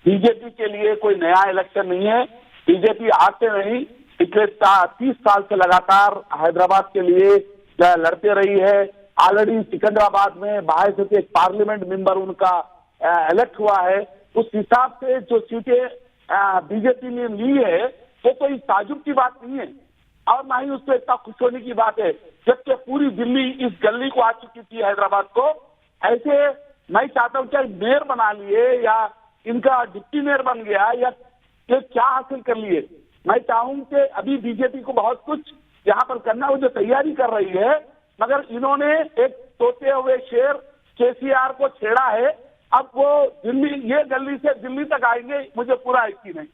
बीजेपी के लिए कोई नया इलेक्शन नहीं है। बीजेपी आज से नहीं, पिछले 30 साल से लगातार हैदराबाद के लिए लड़ते रही है। ऑलरेडी सिकंदराबाद में बाहर से एक पार्लियामेंट मेंबर उनका इलेक्ट हुआ है। उस हिसाब से जो सीटें बीजेपी ने ली है वो कोई ताजुब की बात नहीं है और ना ही उससे इतना खुश होने की बात है, जबकि पूरी दिल्ली इस गली को आ चुकी थी हैदराबाद को। ऐसे मैं चाहता हूं क्या मेयर बना लिए या इनका डिप्टी मेयर बन गया या क्या हासिल कर लिए? मैं चाहूं कि अभी बीजेपी को बहुत कुछ यहाँ पर करना, वो जो तैयारी कर रही है, मगर इन्होंने एक सोते हुए शेर केसीआर को छेड़ा है। अब वो दिल्ली, ये गली से दिल्ली तक आएंगे, मुझे पूरा यकीन है।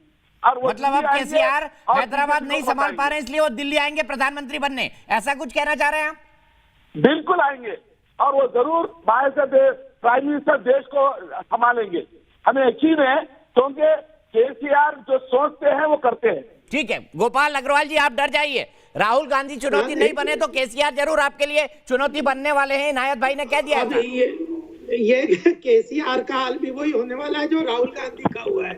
और मतलब अब केसीआर हैदराबाद नहीं संभाल पा रहे इसलिए वो दिल्ली आएंगे प्रधानमंत्री बनने, ऐसा कुछ कहना चाह रहे हैं आप? बिल्कुल आएंगे और वो जरूर बाहर से प्राइम मिनिस्टर देश को संभालेंगे, हमें यकीन है, क्योंकि केसीआर जो सोचते हैं वो करते हैं। ठीक है गोपाल अग्रवाल जी, आप डर जाइए, राहुल गांधी चुनौती नहीं बने तो केसीआर जरूर आपके लिए चुनौती बनने वाले हैं। इनायत भाई ने कह दिया है। ये केसीआर का हाल भी वही होने वाला है जो राहुल गांधी का हुआ है।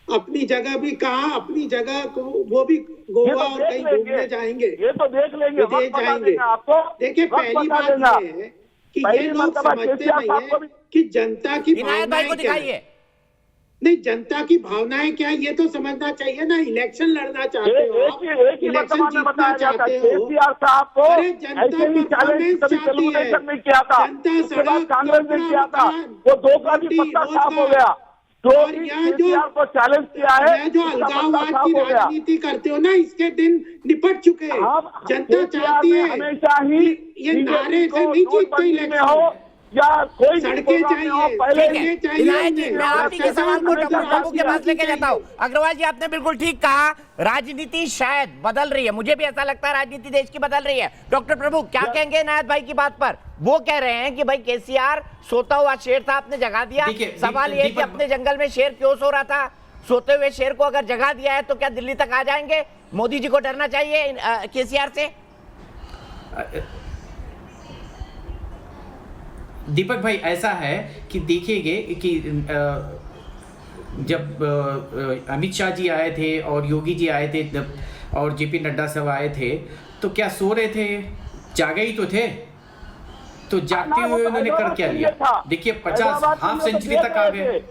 अपनी जगह भी कहा, अपनी जगह को वो भी गोवा और कहीं घूमने जाएंगे, ये तो देख लेंगे, जाएंगे आपको। देखिए पहली बात ये है कि ये लोग समझते नहीं है कि जनता की भावनाएं क्या है। नहीं, जनता की भावनाएं क्या है ये तो समझना चाहिए ना। इलेक्शन लड़ना चाहते हो, इलेक्शन जीतना चाहते हो, अरे जनता परफॉर्मेंस चाहती है, जनता सड़क, वो दो का भी पत्ता साफ हो गया। और यहाँ जो चैलेंज किया है, जो अलगाववाद की राजनीति करते हो ना, इसके दिन निपट चुके हैं। जनता चाहती है हमेशा ही ये नारे से नहीं जीतते इलेक्शन हो या कोई सड़कें चाहिए, मैं आप ही के सवाल को डॉक्टर प्रभु के पास लेके जाता हूँ। अग्रवाल जी आपने बिल्कुल ठीक कहा, राजनीति शायद बदल रही है, मुझे भी ऐसा लगता है राजनीति देश की बदल रही है। डॉक्टर प्रभु क्या कहेंगे इनायत भाई की बात पर? वो कह रहे हैं कि भाई केसीआर सोता हुआ शेर था, आपने जगा दिया। सवाल ये है कि अपने जंगल में शेर क्यों सो रहा था? सोते हुए शेर को अगर जगा दिया है तो क्या दिल्ली तक आ जाएंगे? मोदी जी को डरना चाहिए केसीआर से? दीपक भाई ऐसा है कि देखिएगे कि जब अमित शाह जी आए थे और योगी जी आए थे और जेपी नड्डा सब आए थे तो क्या सो रहे थे? जागे ही तो थे। तो जागते हुए उन्होंने कर क्या लिया? देखिए 50 हाफ सेंचुरी तक आ गए।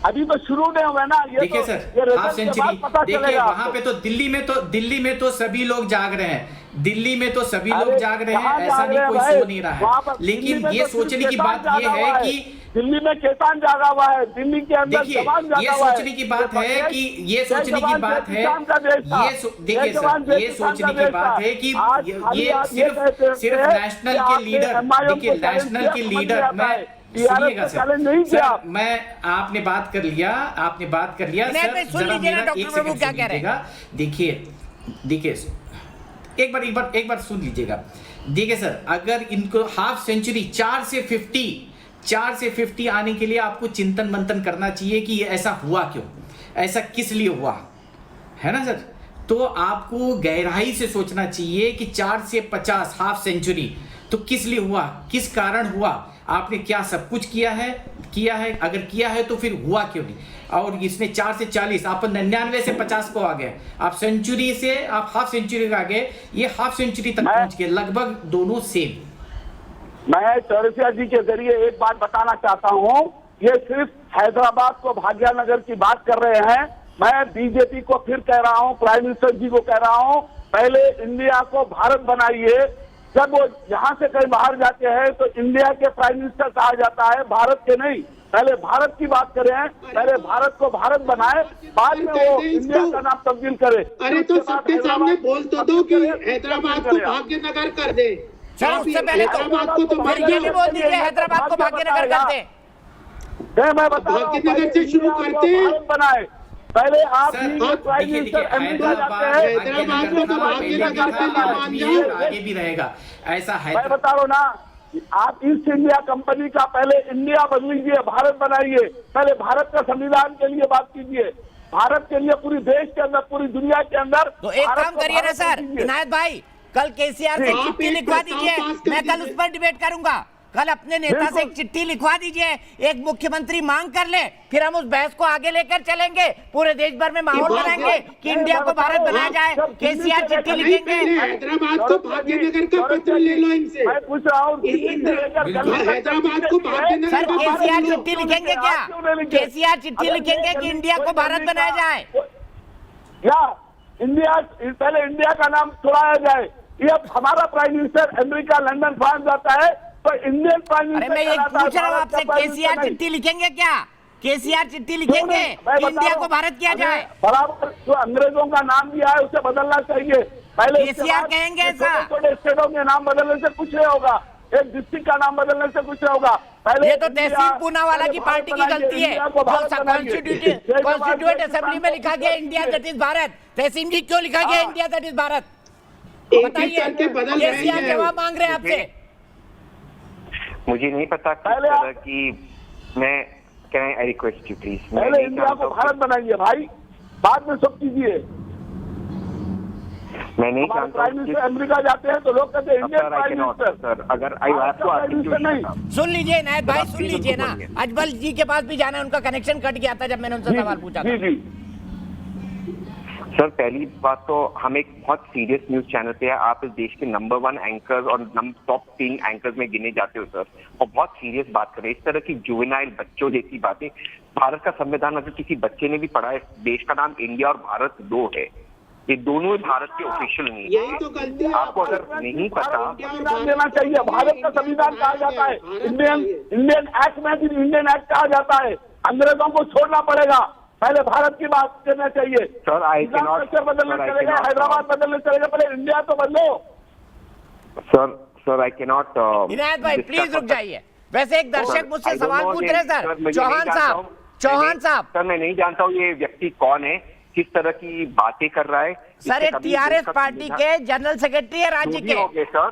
अभी तो शुरू नहीं हुआ ना। देखिए सर हाफ सेंचुरी, देखिए वहां पे तो दिल्ली में तो सभी लोग जाग रहे हैं, दिल्ली में तो सभी लोग जाग रहे हैं, ऐसा नहीं कोई सो नहीं रहा है। लेकिन ये सोचने की बात ये है कि दिल्ली में किसान जागा हुआ है, दिल्ली के अंदर देखिए ये सोचने की बात है कि ये सोचने की बात है, देखिए सर ये सोचने की बात है कि ये सिर्फ नेशनल के लीडर, देखिए नेशनल के लीडर, मैं सुनिएगा सर, मैं आपने बात कर लिया सर, जरा मेरा एक सेकंड सुन लीजिएगा। देखिए एक बार सुन लीजिएगा। देखिए सर, अगर इनको हाफ सेंचुरी 4 से 50 आने के लिए आपको चिंतन मंथन करना चाहिए कि ये ऐसा हुआ क्यों, ऐसा किस लिए हुआ, है ना सर? तो आपको गहराई से सोचना चाहिए कि 4 से 50 हाफ सेंचुरी तो किस लिए हुआ, किस कारण हुआ, आपने क्या सब कुछ किया है, अगर किया है तो फिर हुआ क्यों नहीं? और इसने 4 से 40, आप 99 से 50 को आ गए, आप सेंचुरी से आप हाफ सेंचुरी आ गए, ये हाफ सेंचुरी तक पहुंच गए, लगभग दोनों सेम। मैं चौरसिया जी के जरिए एक बात बताना चाहता हूं, ये सिर्फ हैदराबाद को भाग्यनगर की बात कर रहे हैं। मैं बीजेपी को फिर कह रहा हूं, प्राइम मिनिस्टर जी को कह रहा हूं, पहले इंडिया को भारत बनाइए। जब वो यहाँ से कहीं बाहर जाते हैं तो इंडिया के प्राइम मिनिस्टर कहा जाता है, भारत के नहीं। पहले भारत की बात करें, पहले भारत को भारत बनाए, बाद में वो इंडिया का नाम तब्दील करे। अरे तो सबके सामने बोल तो दो कि हैदराबाद को भाग्यनगर कर दे। सर उससे पहले तो हैदराबाद को भाग्यनगर कर दे। मैं बता रहा हूं, भाग्यनगर से शुरू करते हैं। भारत बनाए पहले आप सर, प्राइम मिनिस्टर अमेरिका जाते हैं, हैदराबाद में तो भाग्यनगर से मान जाओ, आगे भी रहेगा ऐसा है। मैं बता रहा हूँ ना, आप ईस्ट इंडिया कंपनी का पहले इंडिया बन लीजिए, भारत बनाइए, पहले भारत का संविधान के लिए बात कीजिए, भारत के लिए पूरी देश के अंदर, पूरी दुनिया के अंदर। तो एक काम करिए ना सर इनायत भाई, कल केसीआर से चिट्ठी लिखवा दीजिए, मैं कल उस पर डिबेट करूंगा। कल अपने नेता से एक चिट्ठी लिखवा दीजिए, एक मुख्यमंत्री मांग कर ले, फिर हम उस बहस को आगे लेकर चलेंगे, पूरे देश भर में माहौल बनाएंगे कि इंडिया को भारत बनाया जाए। केसीआर चिट्ठी लिखेंगे। हैदराबाद को भाग्यनगर का पत्र ले लो इनसे। मैं पूछ रहा हूँ हैदराबाद को भाग्यनगर सर का केसीआर पत्र चिट्ठी लिखेंगे क्या? केसीआर चिट्ठी लिखेंगे कि इंडिया को भारत बनाया जाए? या इंडिया, पहले इंडिया का नाम छुड़ाया जाए। ये हमारा prime minister America, London, France जाता है तो इंडियन प्राइम अरे मिनिस्टर। मैं ये पूछ रहा हूँ आपसे, केसीआर चिट्ठी लिखेंगे क्या? केसीआर चिट्ठी लिखेंगे कि इंडिया को भारत किया जाए? बराबर जो अंग्रेजों का नाम दिया है उसे बदलना चाहिए पहले। केसीआर कहेंगे ऐसा? छोटे स्टेटों के नाम बदलने से कुछ नहीं होगा, एक डिस्ट्रिक्ट का नाम बदलने से कुछ नहीं होगा। पहले ये तो तहसील पूनावाला की पार्टी की गलती है, जो कॉन्स्टिट्यूएंट असेंबली में लिखा गया इंडिया दैट इज भारत। तहसील जी क्यों लिखा गया इंडिया दैट इज भारत? बताइए, केसीआर जवाब मांग रहे हैं आपसे। मुझे नहीं पता किस तरह की, मैं can I request you please, पहले इंडिया को भारत बनाइए भाई, बाद में सब कीजिए। मैं नहीं जानता प्राइम मिनिस्टर अमेरिका जाते हैं तो लोग कहते हैं इंडियन प्राइम मिनिस्टर। सर अगर आई आपको सुन लीजिए इनायत भाई, सुन लीजिए ना, अजमल जी के पास भी जाना है, उनका कनेक्शन कट गया था जब मैंने उनसे सवाल पूछा था। सर पहली बात तो हम एक बहुत सीरियस न्यूज चैनल पे है, आप इस देश के नंबर 1 एंकर्स और टॉप 3 एंकर्स में गिने जाते हो सर, और बहुत सीरियस बात करें। इस तरह की जुवेनाइल बच्चों जैसी बातें, भारत का संविधान अगर किसी बच्चे ने भी पढ़ा है, देश का नाम इंडिया और भारत 2 है, ये दोनों ही भारत के ऑफिशियल नहीं यही तो गलती है। आपको अगर नहीं पता देना चाहिए। भारत का संविधान कहा जाता है, इंडियन एक्ट में भी इंडियन एक्ट कहा जाता है। अंग्रेजों को छोड़ना पड़ेगा, पहले भारत की बात करना चाहिए। सर आई कैन नॉट बदलने चलेगा, हैदराबाद बदलने चलेगा, पहले इंडिया तो बदलो। Sir I can not. Inayat भाई प्लीज रुक जाइए। वैसे एक दर्शक मुझसे सवाल पूछ रहे सर, चौहान साहब। सर मैं नहीं जानता हूँ ये व्यक्ति कौन है, किस तरह की बातें कर रहा है। सर ये टीआरएस पार्टी के जनरल सेक्रेटरी है राज्य के। सर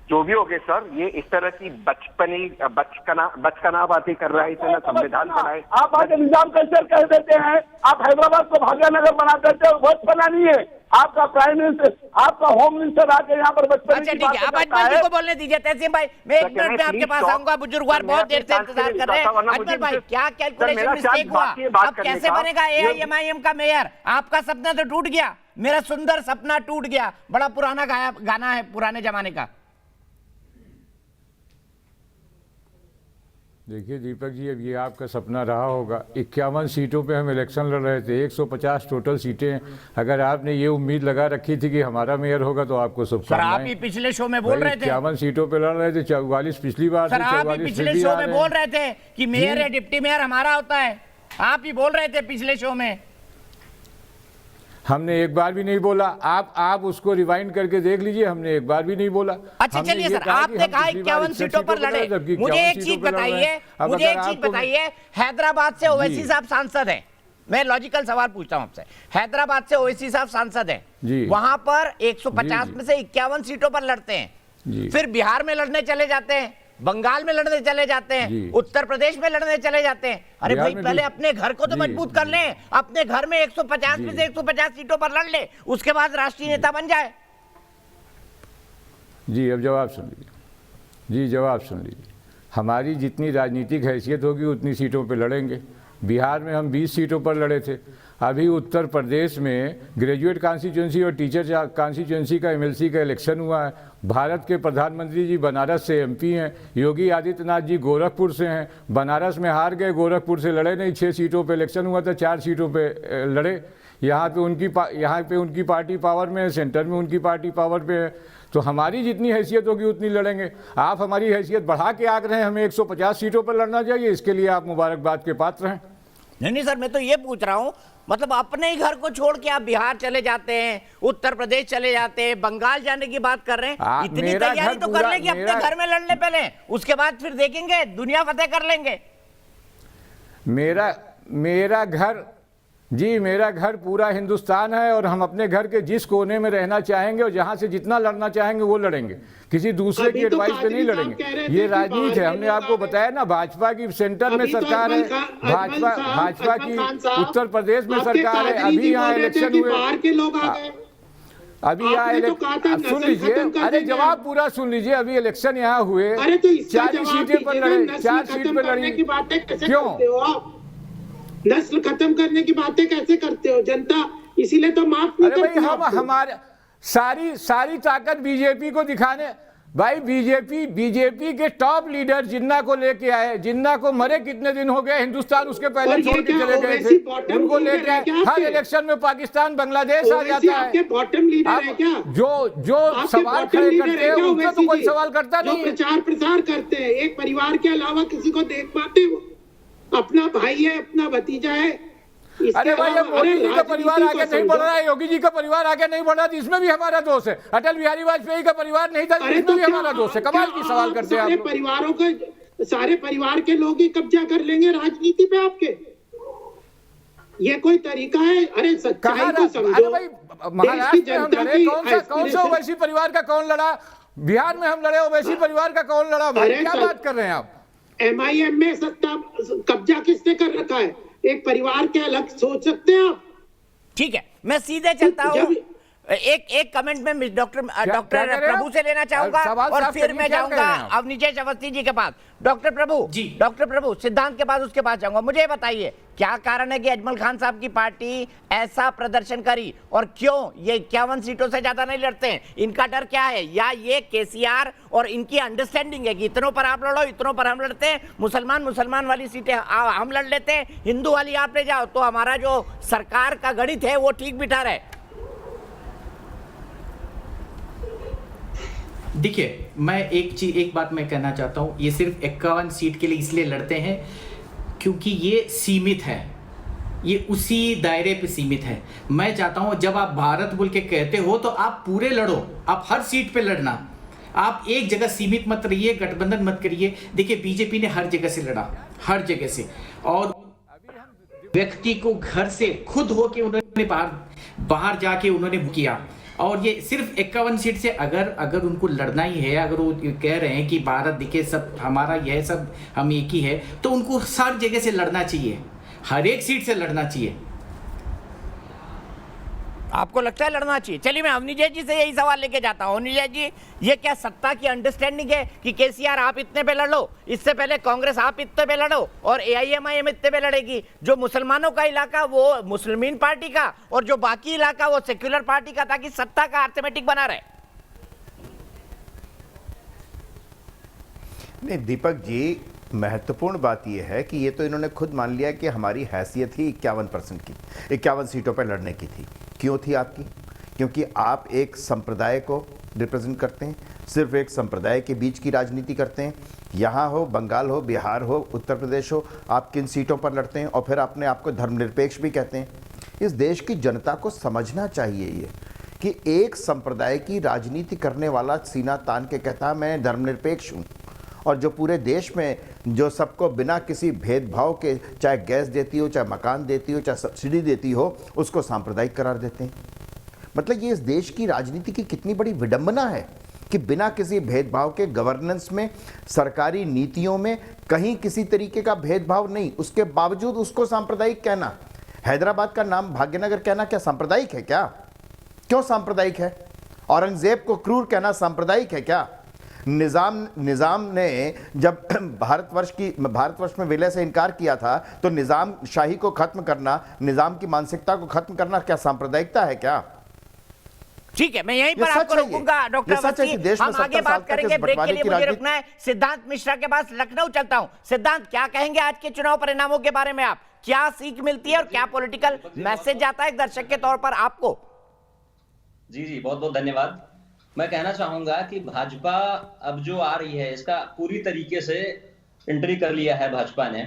जो भी हो गए सर, ये इस तरह की बचकना बातें कर रहा है, इतना संविधान बनाए। आप आगे निजाम कल्चर कह देते हैं, आप हैदराबाद को भाग्यनगर बना देते हो, बचपना नहीं है। आपका प्राइम मिनिस्टर, आपका होम मिनिस्टर आके यहाँ पर बचपन। अच्छा ठीक है, अब अजमल जी को बोलने दीजिए। तहसीन भाई मैं 1 मिनट में आपके पास आऊंगा, बुजुर्गवार बहुत देर से इंतजार कर रहे हैं। अजमल भाई क्या कैलकुलेशन मिस्टेक हुआ, अब कैसे बनेगा एआईएमआईएम का मेयर? आपका सपना तो टूट गया, मेरा सुंदर सपना टूट गया। बड़ा पुराना गाना है पुराने जमाने का। देखिए दीपक जी, अब ये आपका सपना रहा होगा। 51 सीटों पे हम इलेक्शन लड़ रहे थे, 150 टोटल सीटें। अगर आपने ये उम्मीद लगा रखी थी कि हमारा मेयर होगा तो आपको शुभकामनाएं। आप ही पिछले शो में बोल रहे थे 51 सीटों पे लड़ रहे थे, 44 पिछली बार सर, आप ही पिछले शो में बोल रहे थे कि मेयर या डिप्टी मेयर हमारा होता है। आप ही बोल रहे थे पिछले शो में। हमने एक बार भी नहीं बोला। आप उसको रिवाइंड करके देख लीजिए, हमने एक बार भी नहीं बोला। अच्छा चलिए सर, आपने कहा 51 सीटों पर लड़े। मुझे एक चीज बताइए, हैदराबाद से ओवैसी साहब सांसद हैं। मैं लॉजिकल सवाल पूछता हूं आपसे, हैदराबाद से ओवैसी साहब सांसद हैं, वहां पर 150 में से 51 सीटों पर लड़ते हैं, फिर बिहार में लड़ने चले जाते हैं, बंगाल में लड़ने चले जाते हैं, उत्तर प्रदेश में लड़ने चले जाते हैं। अरे भाई पहले अपने घर को तो मजबूत कर लें, अपने घर में 150 में से 150 सीटों पर लड़ ले, उसके बाद राष्ट्रीय नेता बन जाए। जी अब जवाब सुन लीजिए। हमारी जितनी राजनीतिक हैसियत होगी उतनी सीटों पर लड़ेंगे। बिहार में हम 20 सीटों पर लड़े थे। अभी उत्तर प्रदेश में ग्रेजुएट कॉन्स्टिट्यूंसी और टीचर कॉन्स्टिट्यूंसी का एमएलसी का इलेक्शन हुआ है। भारत के प्रधानमंत्री जी बनारस से एमपी हैं, योगी आदित्यनाथ जी गोरखपुर से हैं। बनारस में हार गए, गोरखपुर से लड़े नहीं। 6 सीटों पे इलेक्शन हुआ था, 4 सीटों पे लड़े। यहाँ पे उनकी पार्टी पावर में है, सेंटर में उनकी पार्टी पावर पे है। तो हमारी जितनी हैसियत होगी उतनी लड़ेंगे। आप हमारी हैसियत बढ़ा के आग रहे हैं, हमें 150 सीटों पर लड़ना चाहिए, इसके लिए आप मुबारकबाद के पात्र हैं। नहीं सर, मैं तो ये पूछ रहा हूँ, मतलब अपने ही घर को छोड़ के आप बिहार चले जाते हैं, उत्तर प्रदेश चले जाते हैं, बंगाल जाने की बात कर रहे हैं। इतनी तैयारी तो कर लेंगे अपने घर में लड़ने पहले, उसके बाद फिर देखेंगे दुनिया फतेह कर लेंगे। मेरा घर जी, मेरा घर पूरा हिंदुस्तान है और हम अपने घर के जिस कोने में रहना चाहेंगे और जहां से जितना लड़ना चाहेंगे वो लड़ेंगे, किसी दूसरे की एडवाइस पे नहीं लड़ेंगे। ये राजनीति है, हमने आपको बताया ना, भाजपा की सेंटर में सरकार है, भाजपा की उत्तर प्रदेश में सरकार है, अभी यहाँ इलेक्शन हुए, अभी यहाँ सुन लीजिए, अरे जवाब पूरा सुन लीजिए, अभी इलेक्शन यहाँ हुए, 40 सीटें पर लड़े, 4 सीट पे लड़ी, क्यों? नस्ल खत्म करने की बातें कैसे करते हो? जनता इसीलिए तो माफ नहीं करती। भाई हम हमारे सारी ताकत बीजेपी को दिखाने, भाई बीजेपी के टॉप लीडर जिन्ना को लेके आए, जिन्ना को मरे कितने दिन हो गए, हिंदुस्तान उसके पहले छोड़ के चले गए थे, उनको लेके आए। हर इलेक्शन में पाकिस्तान बांग्लादेश आ जाता है। बॉटम लीडर है क्या? जो सवाल खड़े करते हैं उनका तो कोई सवाल करता नहीं। प्रचार प्रसार करते हैं, एक परिवार के अलावा किसी को देख पाते हो? अपना भाई है, अपना भतीजा है। अरे भाई, अब मोदी जी का परिवार आगे नहीं बढ़ रहा है, योगी जी का परिवार आगे नहीं बढ़ रहा, तो इसमें भी हमारा दोष है। अटल बिहारी वाजपेयी का परिवार नहीं था, इसमें भी हमारा दोष है। कमाल की सवाल करते हैं आप। परिवारों का, सारे परिवार के लोग ही कब्जा कर लेंगे राजनीति पे आपके, ये कोई तरीका है? अरे सच्चाई को समझो। अरे भाई, महाराष्ट्र में हम लड़े, कौन सा ओवैसी परिवार का कौन लड़ा? बिहार में हम लड़े, ओवैसी परिवार का कौन लड़ा? क्या बात कर रहे हैं आप? MIM में सत्ता कब्जा किसने कर रखा है? एक परिवार के अलग सोच सकते हैं आप? ठीक है, मैं सीधे चलता हूँ। एक कमेंट में डॉक्टर प्रभु से लेना चाहूंगा और फिर मैं जाऊंगा अवनीश अवस्थी जी के पास। डॉक्टर प्रभु सिद्धांत के पास, उसके पास जाऊंगा। मुझे बताइए, क्या कारण है कि अजमल खान साहब की पार्टी ऐसा प्रदर्शन करी और क्यों ये 51 सीटों से ज्यादा नहीं लड़ते हैं? इनका डर क्या है? या ये केसीआर और इनकी अंडरस्टैंडिंग है कि इतनों पर आप लड़ो, इतनों पर हम लड़ते हैं, मुसलमान वाली सीटें हम लड़ लेते हैं, हिंदू वाली आप ले जाओ, तो हमारा जो सरकार का गणित है वो ठीक बिठा रहे। देखिए, मैं एक बात मैं कहना चाहता हूँ, ये सिर्फ 51 सीट के लिए इसलिए लड़ते हैं क्योंकि ये सीमित है, ये उसी दायरे पे सीमित है। मैं चाहता हूँ जब आप भारत बोल के कहते हो तो आप पूरे लड़ो, आप हर सीट पे लड़ना, आप एक जगह सीमित मत रहिए, गठबंधन मत करिए। देखिए, बीजेपी ने हर जगह से लड़ा, हर जगह से, और व्यक्ति को घर से खुद होके उन्होंने बाहर जाके उन्होंने किया। और ये सिर्फ 51 सीट से अगर उनको लड़ना ही है, अगर वो कह रहे हैं कि भारत दिखे सब हमारा, यह सब हम एक ही है, तो उनको हर जगह से लड़ना चाहिए, हर एक सीट से लड़ना चाहिए। आपको लगता है लड़ना चाहिए? चलिए, मैं अवनीश जी से यही सवाल लेके जाता हूँ। अवनीश जी, ये क्या सत्ता की अंडरस्टैंडिंग है कि केसीआर आप इतने पे लड़ो, इससे पहले कांग्रेस आप इतने पे लड़ो और AIMIM इतने पे लड़ेगी? जो मुसलमानों का इलाका वो मुस्लिमीन पार्टी का और जो बाकी इलाका वो सेक्युलर पार्टी का, ताकि सत्ता का अर्थमेटिक बना रहे। नहीं दीपक जी, महत्वपूर्ण बात यह है कि ये तो इन्होंने खुद मान लिया कि हमारी हैसियत ही 51% की, 51 सीटों पर लड़ने की थी। क्यों थी आपकी? क्योंकि आप एक संप्रदाय को रिप्रेजेंट करते हैं, सिर्फ एक संप्रदाय के बीच की राजनीति करते हैं। यहाँ हो, बंगाल हो, बिहार हो, उत्तर प्रदेश हो, आप किन सीटों पर लड़ते हैं और फिर अपने आप को धर्मनिरपेक्ष भी कहते हैं। इस देश की जनता को समझना चाहिए ये कि एक संप्रदाय की राजनीति करने वाला सीना तान के कहता है मैं धर्मनिरपेक्ष हूँ, और जो पूरे देश में जो सबको बिना किसी भेदभाव के चाहे गैस देती हो, चाहे मकान देती हो, चाहे सब्सिडी देती हो, उसको सांप्रदायिक करार देते हैं। मतलब ये इस देश की राजनीति की कितनी बड़ी विडंबना है कि बिना किसी भेदभाव के गवर्नेंस में, सरकारी नीतियों में कहीं किसी तरीके का भेदभाव नहीं, उसके बावजूद उसको सांप्रदायिक कहना। हैदराबाद का नाम भाग्यनगर कहना क्या सांप्रदायिक है? क्या क्यों सांप्रदायिक है? औरंगजेब को क्रूर कहना सांप्रदायिक है क्या? निजाम ने जब भारतवर्ष में विलय से इनकार किया था तो निजाम शाही को खत्म करना, निजाम की मानसिकता को खत्म करना क्या सांप्रदायिकता है क्या? ठीक है, मैं यहीं पर आपको रोकूंगा डॉक्टर अवस्थी। हम आगे बात करेंगे, ब्रेक के लिए मुझे रुकना है। सिद्धांत मिश्रा के पास लखनऊ चलता हूं। सिद्धांत, क्या कहेंगे आज के चुनाव परिणामों के बारे में? आप क्या सीख मिलती है और क्या पॉलिटिकल मैसेज जाता है दर्शक के तौर पर आपको? जी बहुत बहुत धन्यवाद। मैं कहना चाहूंगा कि भाजपा अब जो आ रही है इसका पूरी तरीके से एंट्री कर लिया है भाजपा ने,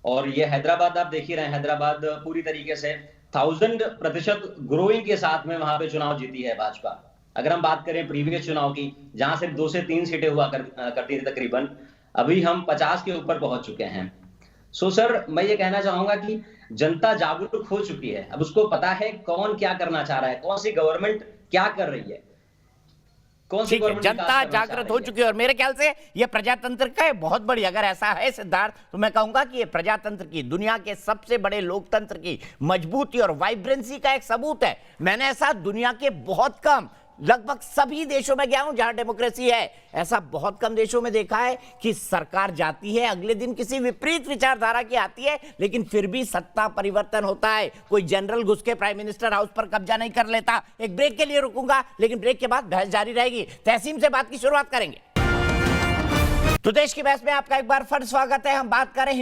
और ये हैदराबाद आप देख ही रहे हैं, हैदराबाद पूरी तरीके से 1000% ग्रोइंग के साथ में वहां पे चुनाव जीती है भाजपा। अगर हम बात करें प्रीवियस चुनाव की, जहां सिर्फ 2 से 3 सीटें हुआ करती थी तकरीबन, अभी हम 50 के ऊपर पहुंच चुके हैं। सो सर, मैं ये कहना चाहूंगा कि जनता जागरूक हो चुकी है। अब उसको पता है कौन क्या करना चाह रहा है, कौन सी गवर्नमेंट क्या कर रही है, कौन सी गवर्नमेंट जनता जागृत हो चुकी है। और मेरे ख्याल से ये प्रजातंत्र का बहुत बड़ी, अगर ऐसा है सिद्धार्थ, तो मैं कहूंगा कि ये प्रजातंत्र की, दुनिया के सबसे बड़े लोकतंत्र की मजबूती और वाइब्रेंसी का एक सबूत है। मैंने ऐसा दुनिया के बहुत कम, लगभग सभी देशों में गया हूं जहां डेमोक्रेसी है, ऐसा बहुत कम देशों में देखा है कि सरकार जाती है, अगले दिन किसी विपरीत विचारधारा की आती है, लेकिन फिर भी सत्ता परिवर्तन होता है। कोई जनरल घुस के प्राइम मिनिस्टर हाउस पर कब्जा नहीं कर लेता। एक ब्रेक के लिए रुकूंगा, लेकिन ब्रेक के बाद बहस जारी रहेगी। तहसीम से बात की शुरुआत करेंगे। तो देश की बहस में आपका एक बार फिर स्वागत है। हम बात करें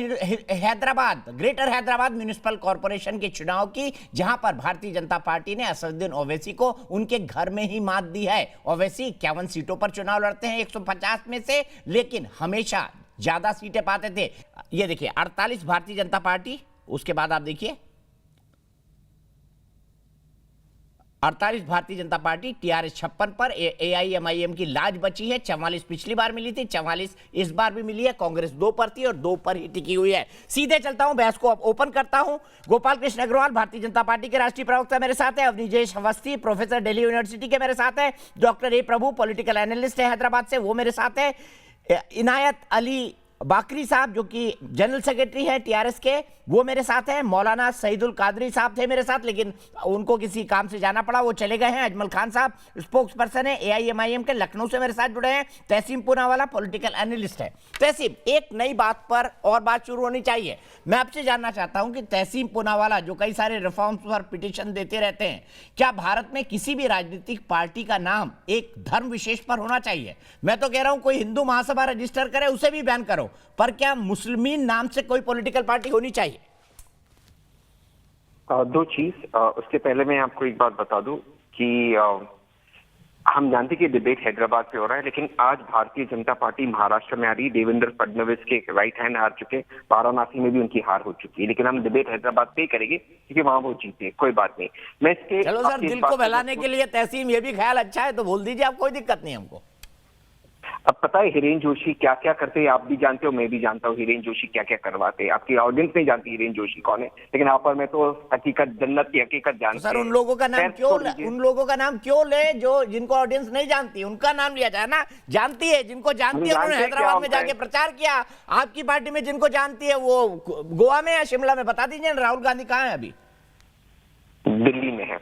Hyderabad, greater Hyderabad municipal corporation के चुनाव की, जहां पर भारतीय जनता पार्टी ने असदुद्दीन ओवैसी को उनके घर में ही मात दी है। ओवैसी 51 सीटों पर चुनाव लड़ते हैं 150 में से, लेकिन हमेशा ज्यादा सीटें पाते थे। ये देखिए 48 भारतीय जनता पार्टी, उसके बाद आप देखिए 48 भारतीय जनता पार्टी, टीआरएस 56 पर, एआईएमआईएम की लाज बची है। 44 पिछली बार मिली थी, 44 इस बार भी मिली है। कांग्रेस 2 पर थी और 2 पर ही टिकी हुई है। सीधे चलता हूं, बहस को ओपन करता हूं। गोपाल कृष्ण अग्रवाल भारतीय जनता पार्टी के राष्ट्रीय प्रवक्ता मेरे साथ है। अवनीजेश अवस्थी प्रोफेसर दिल्ली यूनिवर्सिटी के मेरे साथ है। Doctor A Prabhu political analyst है हैदराबाद से, वो मेरे साथ है। इनायत अली बाकरी साहब जो कि जनरल सेक्रेटरी है टीआरएस के, वो मेरे साथ हैं। मौलाना सईदुल कादरी साहब थे मेरे साथ, लेकिन उनको किसी काम से जाना पड़ा, वो चले गए हैं। अजमल खान साहब स्पोक्स पर्सन है एआईएमआईएम के, लखनऊ से मेरे साथ जुड़े हैं। तहसीम पूनावाला पॉलिटिकल एनालिस्ट है। तहसीम, एक नई बात पर और बात शुरू होनी चाहिए। मैं आपसे जानना चाहता हूं कि तहसीम पूनावाला जो कई सारे रिफॉर्म्स पर पिटीशन देते रहते हैं, क्या भारत में किसी भी राजनीतिक पार्टी का नाम एक धर्म विशेष पर होना चाहिए? मैं तो कह रहा हूं कोई हिंदू महासभा रजिस्टर करे, उसे भी बैन करो, पर क्या मुस्लिमीन नाम से कोई पॉलिटिकल पार्टी होनी चाहिए? दो चीज, उसके पहले मैं आपको एक बात बता दूं कि हम जानते कि डिबेट हैदराबाद पे हो रहा है, लेकिन आज भारतीय जनता पार्टी महाराष्ट्र में आ रही, देवेंद्र फडणवीस के राइट हैंड हार चुके, वाराणसी में भी उनकी हार हो चुकी है, लेकिन हम डिबेट हैदराबाद पे ही करेंगे क्योंकि वहां वो जीते। कोई बात नहीं, मैं इसके चलो सर, दिल को बहलाने के लिए तहसीम ये भी ख्याल अच्छा है तो बोल दीजिए, आप, कोई दिक्कत नहीं हमको। अब पता है हिरेन जोशी क्या क्या करते हैं, आप भी जानते हो, मैं भी जानता हूँ हिरेन जोशी क्या क्या करवाते हैं। आपकी ऑडियंस नहीं जानती हिरेन जोशी कौन है, लेकिन यहाँ पर मैं तो हकीकत, जन्नत की हकीकत जानता हूँ। सर उन लोगों का नाम क्यों ले जो जिनको ऑडियंस नहीं जानती, उनका नाम लिया जाए ना। जानती है, जिनको जानती है उन्होंने हैदराबाद में जाके प्रचार किया। आपकी पार्टी में जिनको जानती है वो गोवा में या शिमला में, बता दीजिए। राहुल गांधी कहाँ है अभी? दिल्ली में है।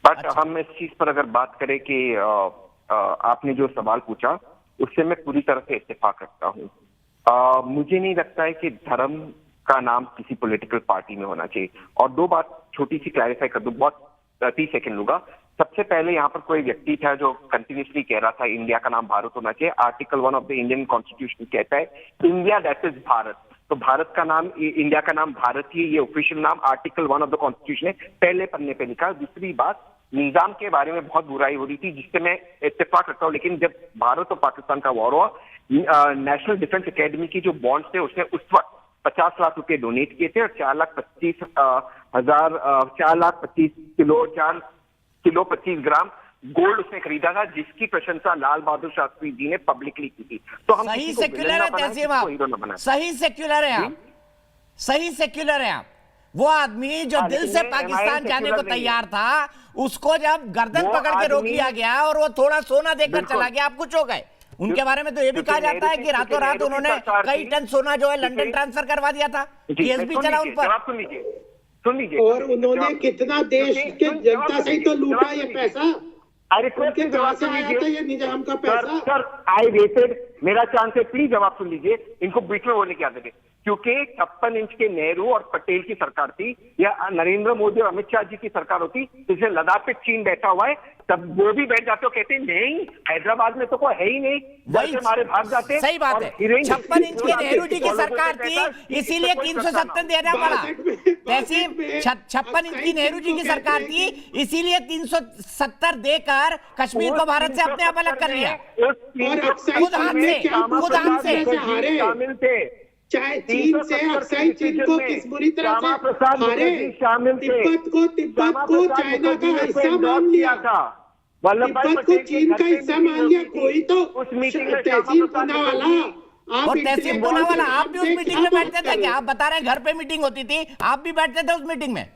बट हम इस चीज पर अगर बात करें कि आपने जो सवाल पूछा उससे मैं पूरी तरह से इत्तेफाक रखता हूँ। मुझे नहीं लगता है कि धर्म का नाम किसी पॉलिटिकल पार्टी में होना चाहिए। और दो बात छोटी सी क्लैरिफाई कर दूं, बहुत 30 सेकंड लूंगा। सबसे पहले यहाँ पर कोई व्यक्ति था जो कंटिन्यूसली कह रहा था इंडिया का नाम भारत होना चाहिए। Article 1 of the Indian constitution कहता है इंडिया दैट इज भारत, तो भारत का नाम, इंडिया का नाम भारत ही, ये ऑफिशियल नाम आर्टिकल 1 ऑफ द कॉन्स्टिट्यूशन है, पहले पन्ने पे लिखा। दूसरी बात, निजाम के बारे में बहुत बुराई हो रही थी जिससे मैं इत्तेफाक रखता हूँ, लेकिन जब भारत और पाकिस्तान का वॉर हुआ, नेशनल डिफेंस एकेडमी की जो बॉन्ड्स थे उसने उस वक्त 50 लाख रुपए डोनेट किए थे और 4,25 किलो 25 ग्राम गोल्ड उसने खरीदा था, जिसकी प्रशंसा लाल बहादुर शास्त्री जी ने पब्लिकली की थी। तो हम सही सेक्युलर है तहसीम, आप सही सेक्युलर है, आप सही सेक्युलर है। आप वो आदमी जो दिल से पाकिस्तान जाने को तैयार था, उसको जब गर्दन पकड़ के रोक लिया गया और वो थोड़ा सोना देकर चला गया, आप कुछ हो गए। उनके बारे में तो ये भी कहा जाता है कि रातों रात उन्होंने कई टन सोना जो है लंदन ट्रांसफर करवा दिया था, केस भी चला उन पर। सुन लीजिए, और उन्होंने कितना देश के जनता से तो लूटा ये पैसा। अरे उनके कहां से आया था ये निजाम का पैसा? सर आई वेटेड, मेरा चांस है, प्लीज जवाब सुन लीजिए। इनको बीच में बोलने की आदत है, क्योंकि 56 इंच के नेहरू और पटेल की सरकार थी या नरेंद्र मोदी और अमित शाह जी की सरकार होती, जिसमें लद्दाख पे चीन बैठा हुआ है, तब वो भी बैठ जाते हो, कहते नहीं हैदराबाद में तो कोई है ही नहीं, वही हमारे भाग जाते। सही बात है, 56 इंच की नेहरू जी की सरकार थी, इसीलिए 370 देना पड़ा। तहसीम, 56 इंच की नेहरू जी की सरकार थी, इसीलिए 370 देकर कश्मीर को भारत से अपने आप अलग कर लिया, खुद हाथ से शामिल थे। चाहे चीन से अक्साई चीन को किस बुरी तरह से हारे, तिब्बत को चाइना का हिस्सा मान लिया था, तिब्बत को चीन का हिस्सा मान लिया। कोई तो तहसीम पूनावाला, आप और तहसील पूनावाला आप भी उस मीटिंग में बैठते थे क्या? आप बता रहे हैं घर पे मीटिंग होती थी, आप भी बैठते थे उस मीटिंग में?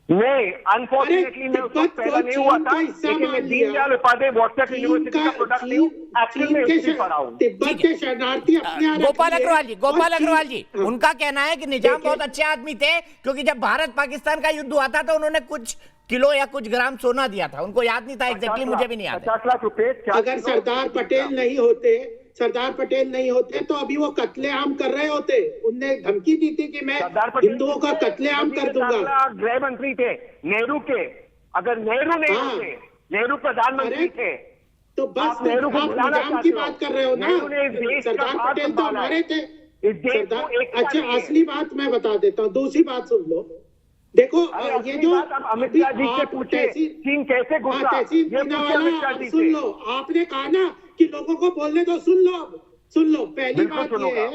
नहीं, अनफॉर्चुनेटली मैं उस वक्त पैदा नहीं हुआ था, लेकिन मैं दीनदयाल उपाध्याय व्हाट्सएप यूनिवर्सिटी का प्रोडक्ट नहीं हूँ, एक्चुअली में हिस्ट्री पढ़ा हूँ। तिब्बत के शरणार्थी अपने गोपाल अग्रवाल जी उनका कहना है कि निजाम बहुत अच्छे आदमी थे, क्योंकि जब भारत पाकिस्तान का युद्ध हुआ था तो उन्होंने कुछ किलो या कुछ ग्राम सोना दिया था, उनको याद नहीं था एग्जैक्टली, मुझे भी नहीं याद। 50 लाख रुपए। अगर सरदार पटेल नहीं होते तो अभी वो कत्लेआम कर रहे होते। उनने धमकी दी थी कि मैं हिंदुओं का कत्लेआम कर दूंगा। गृह मंत्री थे नेहरू के, अगर नेहरू नहीं होते, नेहरू प्रधानमंत्री थे, तो बस नेहरू को निजाम की बात कर रहे हो ना। सरदार पटेल तो हमारे थे। अच्छा, असली बात मैं बता देता हूँ, दूसरी बात सुन लो। देखो ये जो अमित शाह जी से पूछे चीन कैसे घुसा, तहसील पूनावाला, सुन लो, आपने कहा ना कि लोगों को बोलने दो, सुन लो। पहली बात ये है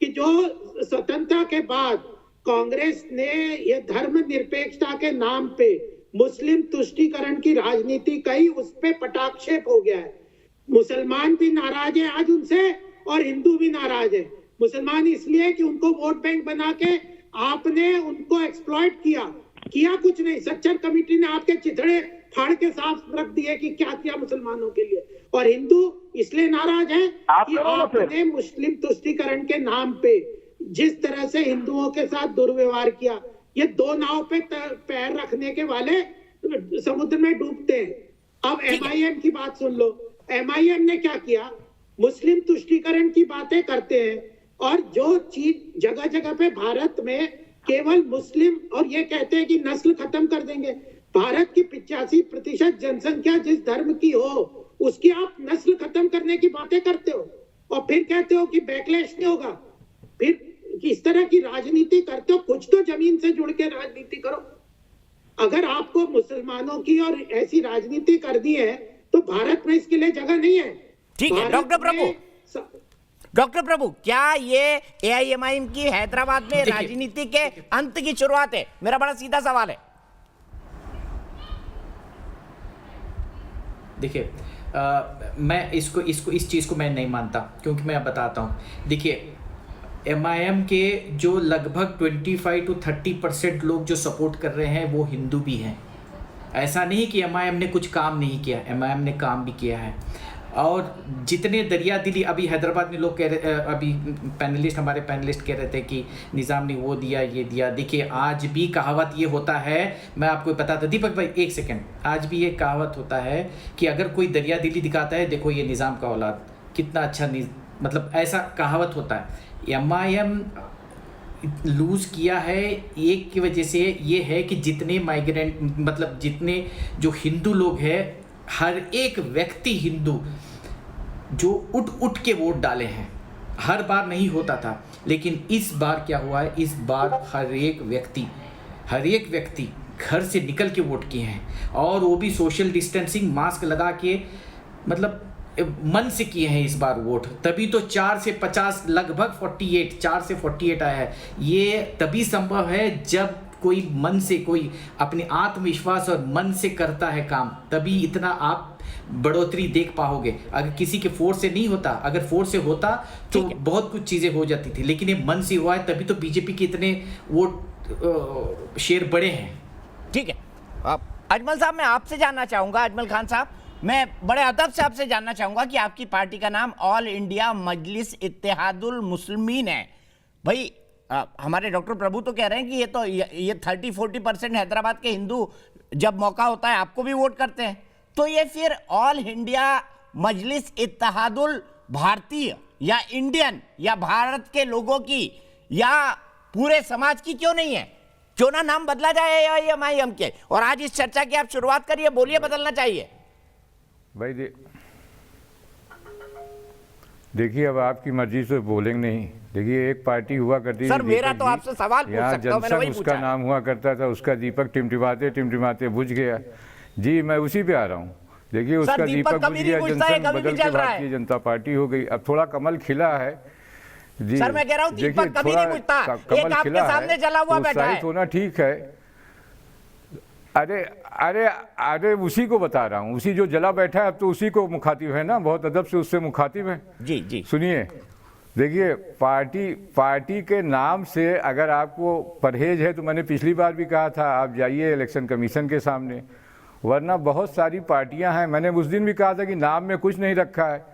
कि जो स्वतंत्रता के बाद कांग्रेस ने ये धर्मनिरपेक्षता के नाम पे मुस्लिम तुष्टीकरण की राजनीति कही, उस पे पटाक्षेप हो गया है। मुसलमान भी नाराज है आज उनसे और हिंदू भी नाराज है। मुसलमान इसलिए कि उनको वोट बैंक बना के आपने उनको एक्सप्लॉइट किया कुछ नहीं। सच्चर कमेटी ने आपके चिथड़े फाड़ के साफ रख दिए कि क्या किया मुसलमानों के लिए। और हिंदू इसलिए नाराज है कि आपने मुस्लिम तुष्टीकरण के नाम पे जिस तरह से हिंदुओं के साथ दुर्व्यवहार किया, ये दो नाव पे पैर रखने के वाले समुद्र में डूबते हैं। अब MIM की बात सुन लो। MIM ने क्या किया, मुस्लिम तुष्टीकरण की बातें करते हैं और जो चीज जगह जगह पे भारत में केवल मुस्लिम, और ये कहते हैं कि नस्ल खत्म कर देंगे। भारत की 85% जनसंख्या जिस धर्म की हो उसकी आप नस्ल खत्म करने की बातें करते हो और फिर कहते हो कि बैकलैश नहीं होगा। फिर इस तरह की राजनीति करते हो, कुछ तो जमीन से जुड़ के राजनीति करो। अगर आपको मुसलमानों की और ऐसी राजनीति करनी है तो भारत में इसके लिए जगह नहीं है। ठीक है डॉक्टर प्रभु, क्या ये AIMIM की हैदराबाद में राजनीति के अंत की शुरुआत है? मेरा बड़ा सीधा सवाल है। देखिए मैं इस चीज़ को मैं नहीं मानता, क्योंकि मैं अब बताता हूँ। देखिए MIM के जो लगभग 25 to 30% लोग जो सपोर्ट कर रहे हैं वो हिंदू भी हैं। ऐसा नहीं कि MIM ने कुछ काम नहीं किया, MIM ने काम भी किया है। और जितने दरिया दिली अभी हैदराबाद में लोग कह रहे, अभी हमारे पैनलिस्ट कह रहे थे कि निज़ाम ने वो दिया ये दिया। देखिए आज भी कहावत ये होता है, मैं आपको बताता, दीपक भाई एक सेकंड, आज भी ये कहावत होता है कि अगर कोई दरिया दिली दिखाता है, देखो ये निज़ाम का औलाद कितना अच्छा, मतलब ऐसा कहावत होता है। MIM लूज़ किया है एक की वजह से ये है कि जितने माइग्रेंट, मतलब जितने जो हिंदू लोग हैं, हर एक व्यक्ति हिंदू जो उठ के वोट डाले हैं। हर बार नहीं होता था, लेकिन इस बार क्या हुआ है, इस बार हर एक व्यक्ति घर से निकल के वोट किए हैं, और वो भी सोशल डिस्टेंसिंग, मास्क लगा के, मतलब मन से किए हैं इस बार वोट। तभी तो 4 से 50 लगभग 4 से 48 आया है। ये तभी संभव है जब कोई मन से, कोई अपने आत्मविश्वास और मन से करता है काम, तभी इतना आप बढ़ोतरी देख पाओगे। अगर किसी के फोर्स से नहीं होता, अगर फोर्स से होता तो बहुत कुछ चीज़ें हो जाती थी, लेकिन ये मन से हुआ है, तभी तो बीजेपी के इतने वोट शेयर बड़े हैं। ठीक है, अजमल साहब मैं आपसे जानना चाहूँगा, अजमल खान साहब, मैं बड़े अदब से आपसे जानना चाहूँगा कि आपकी पार्टी का नाम ऑल इंडिया मजलिस इत्तेहादुल मुस्लिमीन है। भाई हमारे डॉक्टर प्रभु तो कह रहे हैं कि ये 30-40% हैदराबाद के हिंदू जब मौका होता है आपको भी वोट करते हैं, तो ये फिर ऑल इंडिया मजलिस इत्तेहादुल भारतीय या इंडियन या भारत के लोगों की या पूरे समाज की क्यों नहीं है? क्यों ना नाम बदला जाए AIMIM के? और आज इस चर्चा की आप शुरुआत करिए, बोलिए बदलना चाहिए। भाई देखिए अब आपकी मर्जी से बोलेंगे नहीं। देखिए एक पार्टी हुआ करती थी, सर मेरा तो आपसे सवाल पूछ सकता हूं, मैंने वही पूछा। उसका नाम हुआ करता था, उसका दीपक टिमटिमाते बुझ गया। जी मैं उसी पे आ रहा हूँ। देखिए उसका दीपक बुझ गया, जनसंघ बदल के भारतीय जनता पार्टी हो गई। अब थोड़ा कमल खिला है जी। सर मैं कह रहा हूँ दीपक कभी नहीं बुझता, एक आपके सामने जला हुआ बैठा है। होना ठीक है। अरे उसी को बता रहा हूँ, उसी जो जला बैठा है, अब तो उसी को मुखातिब है ना, बहुत अदब से उससे मुखातिब है। जी। सुनिए, देखिए, पार्टी के नाम से अगर आपको परहेज है तो मैंने पिछली बार भी कहा था, आप जाइए इलेक्शन कमीशन के सामने, वरना बहुत सारी पार्टियां हैं। मैंने उस दिन भी कहा था कि नाम में कुछ नहीं रखा है।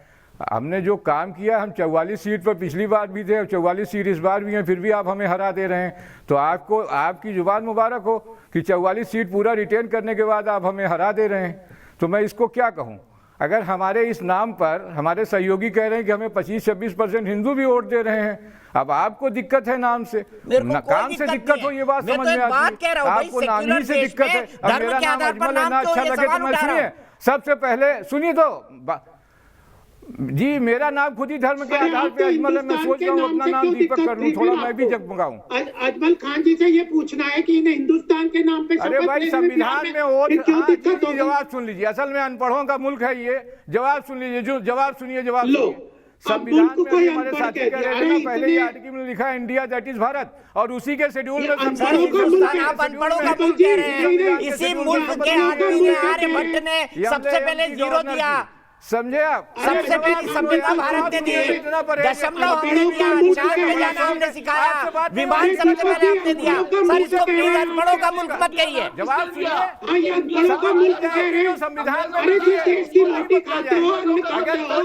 हमने जो काम किया, हम 44 सीट पर पिछली बार भी थे, 44 सीट इस बार भी हैं, फिर भी आप हमें हरा दे रहे हैं। तो आपको, आपकी जुबान मुबारक हो कि 44 सीट पूरा रिटेन करने के बाद आप हमें हरा दे रहे हैं। तो मैं इसको क्या कहूँ? अगर हमारे इस नाम पर हमारे सहयोगी कह रहे हैं कि हमें 25-26% हिंदू भी वोट दे रहे हैं, अब आपको दिक्कत है नाम से, काम से दिक्कत हो, ये बात समझ में आती है। आपको नाम ही से दिक्कत है। अब मेरा नाम अजमल है ना, अच्छा लगे तो मैं, सुनिए, सबसे पहले सुनिए तो जी, मेरा नाम खुद ही धर्म के आधार पे अजमल है। मैं सोच रहा हूँ अपना नाम दीपक कर लूं, थोड़ा मैं भी जगमगाऊं। अजमल खान जी से ये पूछना है कि इन्हें हिंदुस्तान के नाम पे, अरे भाई, संविधान में वोट, जवाब सुन लीजिए, असल में अनपढ़ों का मुल्क है ये। जवाब सुन लीजिए, जो जवाब सुनिए, जवाब सुनिए। संविधान में हमारे साथी कह रहे थे ना, पहले ही आर्टिकल में लिखा है इंडिया दैट इज भारत, और उसी के शेड्यूल में आप अनपढ़ों का मुल्क कह रहे हैं। इसी मुल्क के आर्यभट्ट ने सबसे पहले 0 दिया, समझे आप? सबसे पहली संविधान भारत ने दी, दशमलव हमने दिया, चांद पे जाना हमने सिखाया, विमान सबसे पहले आपने दिया। सर, इसको प्लीज अनपढ़ों का मुल्क मत कहिए। जवाब सुनिए, अनपढ़ों का मुल्क कह रहे हैं। संविधान में अरे जिस देश की रोटी खाते हो, अन्न खाते हो,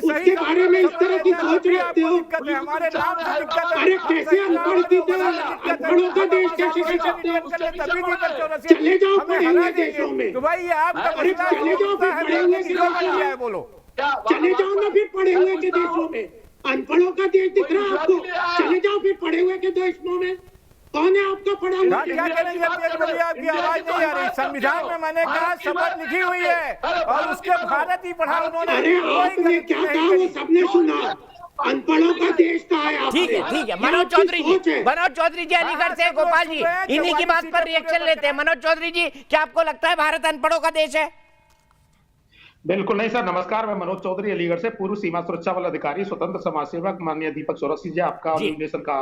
उसके बारे में इस तरह की सोच रखते हो। हमारे नाम से दिक्कत है। अरे कैसे अनपढ़ की अनपढ़ों का देश कैसे सिखाते हो? चले जाओ पढ़े हुए देशों में। तो भाई, ये आपका चले जाओ फिर पढ़े हुए के देशों में, बोलो, चले जाओ ना फिर पढ़े हुए के देशों में। अनपढ़ों का देश दिख रहा है आपको? चले जाओ फिर पढ़े हुए के देशों में। कौन है आपका पढ़ा हुआ? क्या करेंगे? आपकी आवाज नहीं आ रही। संविधान में मैंने कहा शपथ लिखी हुई है, और उसके भारत ही पढ़ा उन्होंने। अरे आपने क्या कहा वो सबने सुना। अनपढ़ों का देश कहा है आपने। ठीक है। मनोज चौधरी जी अलीगढ़ से, गोपाल जी इन्हीं की बात पर रिएक्शन लेते हैं। मनोज चौधरी जी, क्या आपको लगता है भारत अनपढ़ों का देश है? बिल्कुल नहीं सर। नमस्कार, मैं मनोज चौधरी अलीगढ़ से, पूर्व सीमा सुरक्षा बल अधिकारी, स्वतंत्र समाज सेवक, माननीय दीपक चौरसिया जी, आपका निवेदन का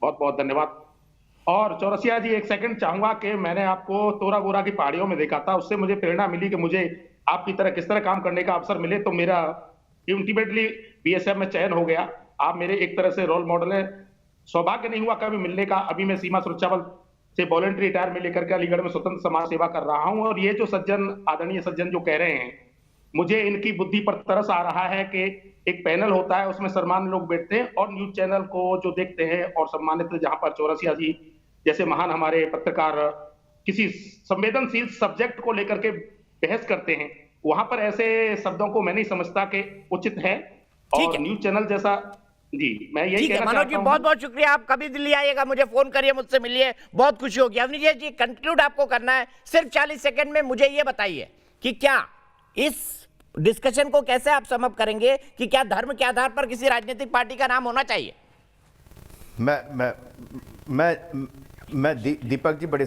बहुत बहुत धन्यवाद। और चौरसिया जी, एक सेकंड चाहूंगा कि मैंने आपको तोरा बोरा की पहाड़ियों में देखा था, उससे मुझे प्रेरणा मिली कि मुझे आपकी तरह किस तरह काम करने का अवसर मिले, तो मेरा अल्टीमेटली बीएसएफ में चयन हो गया। आप मेरे एक तरह से रोल मॉडल है। सौभाग्य नहीं हुआ कभी मिलने का। अभी मैं सीमा सुरक्षा बल से वॉलंटरी रिटायरमेंट लेकर के अलीगढ़ में स्वतंत्र समाज सेवा कर रहा हूं। और ये जो सज्जन, आदरणीय सज्जन जो कह रहे हैं, मुझे इनकी बुद्धि पर तरस आ रहा है कि एक पैनल होता है, उसमें सम्मानित लोग बैठते हैं, और न्यूज चैनल को जो देखते हैं और सम्मानित, जहां पर चौरसिया जी जैसे महान हमारे पत्रकार किसी संवेदनशील सब्जेक्ट को लेकर के बहस करते हैं, वहां पर ऐसे शब्दों को मैं नहीं समझता कि उचित है। और न्यूज चैनल जैसा, जी मैं यही कहना चाहता हूं। मनोज जी, बहुत बहुत शुक्रिया। आप कभी दिल्ली आइएगा, मुझे फोन करिए, मुझसे मिलिए, बहुत खुशी होगी। अवनीश जी, कंक्लूड आपको करना है, सिर्फ 40 सेकंड में मुझे ये बताइए कि क्या इस डिस्कशन को कैसे आप समअप करेंगे कि क्या धर्म के आधार पर किसी राजनीतिक पार्टी का नाम होना चाहिए? मैं दीपक जी बड़े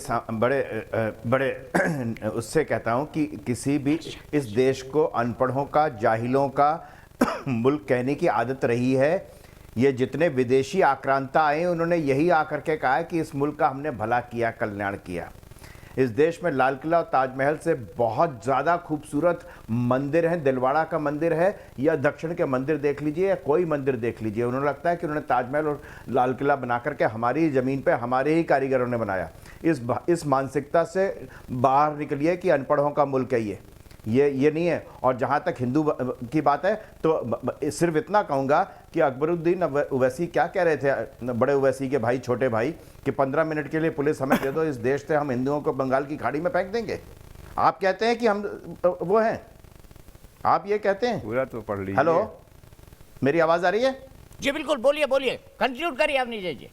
उससे कहता हूं कि किसी भी इस देश को अनपढ़ों का, जाहिलों का मुल्क कहने की आदत रही है। ये जितने विदेशी आक्रांता आए, उन्होंने यही आकर के कहा है कि इस मुल्क का हमने भला किया, कल्याण किया। इस देश में लाल किला और ताजमहल से बहुत ज़्यादा खूबसूरत मंदिर हैं। दिलवाड़ा का मंदिर है, या दक्षिण के मंदिर देख लीजिए, या कोई मंदिर देख लीजिए, उन्होंने लगता है कि उन्होंने ताजमहल और लाल किला बना करके हमारी ज़मीन पे हमारे ही कारीगरों ने बनाया। इस मानसिकता से बाहर निकलिए कि अनपढ़ों का मुल्क है ये नहीं है। और जहाँ तक हिंदू की बात है, तो सिर्फ इतना कहूँगा कि अकबरुद्दीन ओवैसी क्या कह रहे थे, बड़े ओवैसी के भाई, छोटे भाई, कि 15 मिनट के लिए पुलिस हमें दे दो, इस देश से हम हिंदुओं को बंगाल की खाड़ी में फेंक देंगे। आप कहते हैं कि हम वो हैं, आप ये कहते हैं। पूरा तो पढ़ लीजिए। हेलो, मेरी आवाज आ रही है? जी बिल्कुल, बोलिए, कंक्लूड करिए अवनीश जी।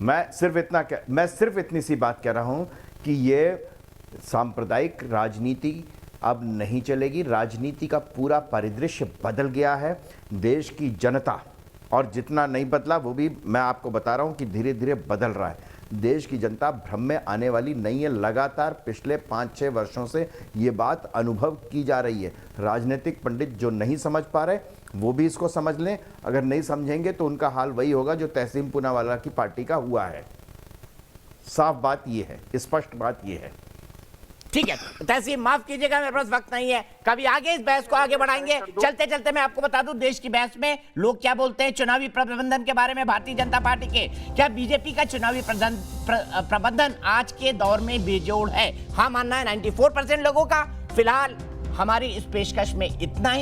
मैं सिर्फ इतनी सी बात कह रहा हूं कि ये सांप्रदायिक राजनीति अब नहीं चलेगी। राजनीति का पूरा परिदृश्य बदल गया है। देश की जनता, और जितना नहीं बदला वो भी मैं आपको बता रहा हूं कि धीरे धीरे बदल रहा है। देश की जनता भ्रम में आने वाली नहीं है। लगातार पिछले 5-6 वर्षों से ये बात अनुभव की जा रही है। राजनीतिक पंडित जो नहीं समझ पा रहे, वो भी इसको समझ लें। अगर नहीं समझेंगे तो उनका हाल वही होगा जो तहसीन पूनावाला की पार्टी का हुआ है। साफ बात ये है, स्पष्ट बात ये है। ठीक है तहसीन, माफ कीजिएगा मेरे पास वक्त नहीं है, कभी आगे इस बहस को आगे बढ़ाएंगे। चलते चलते मैं आपको बता दूं देश की बहस में लोग क्या बोलते हैं चुनावी प्रबंधन के बारे में भारतीय जनता पार्टी के। क्या बीजेपी का चुनावी प्रबंधन आज के दौर में बेजोड़ है? हाँ मानना है 94% लोगों का। फिलहाल हमारी इस पेशकश में इतना ही।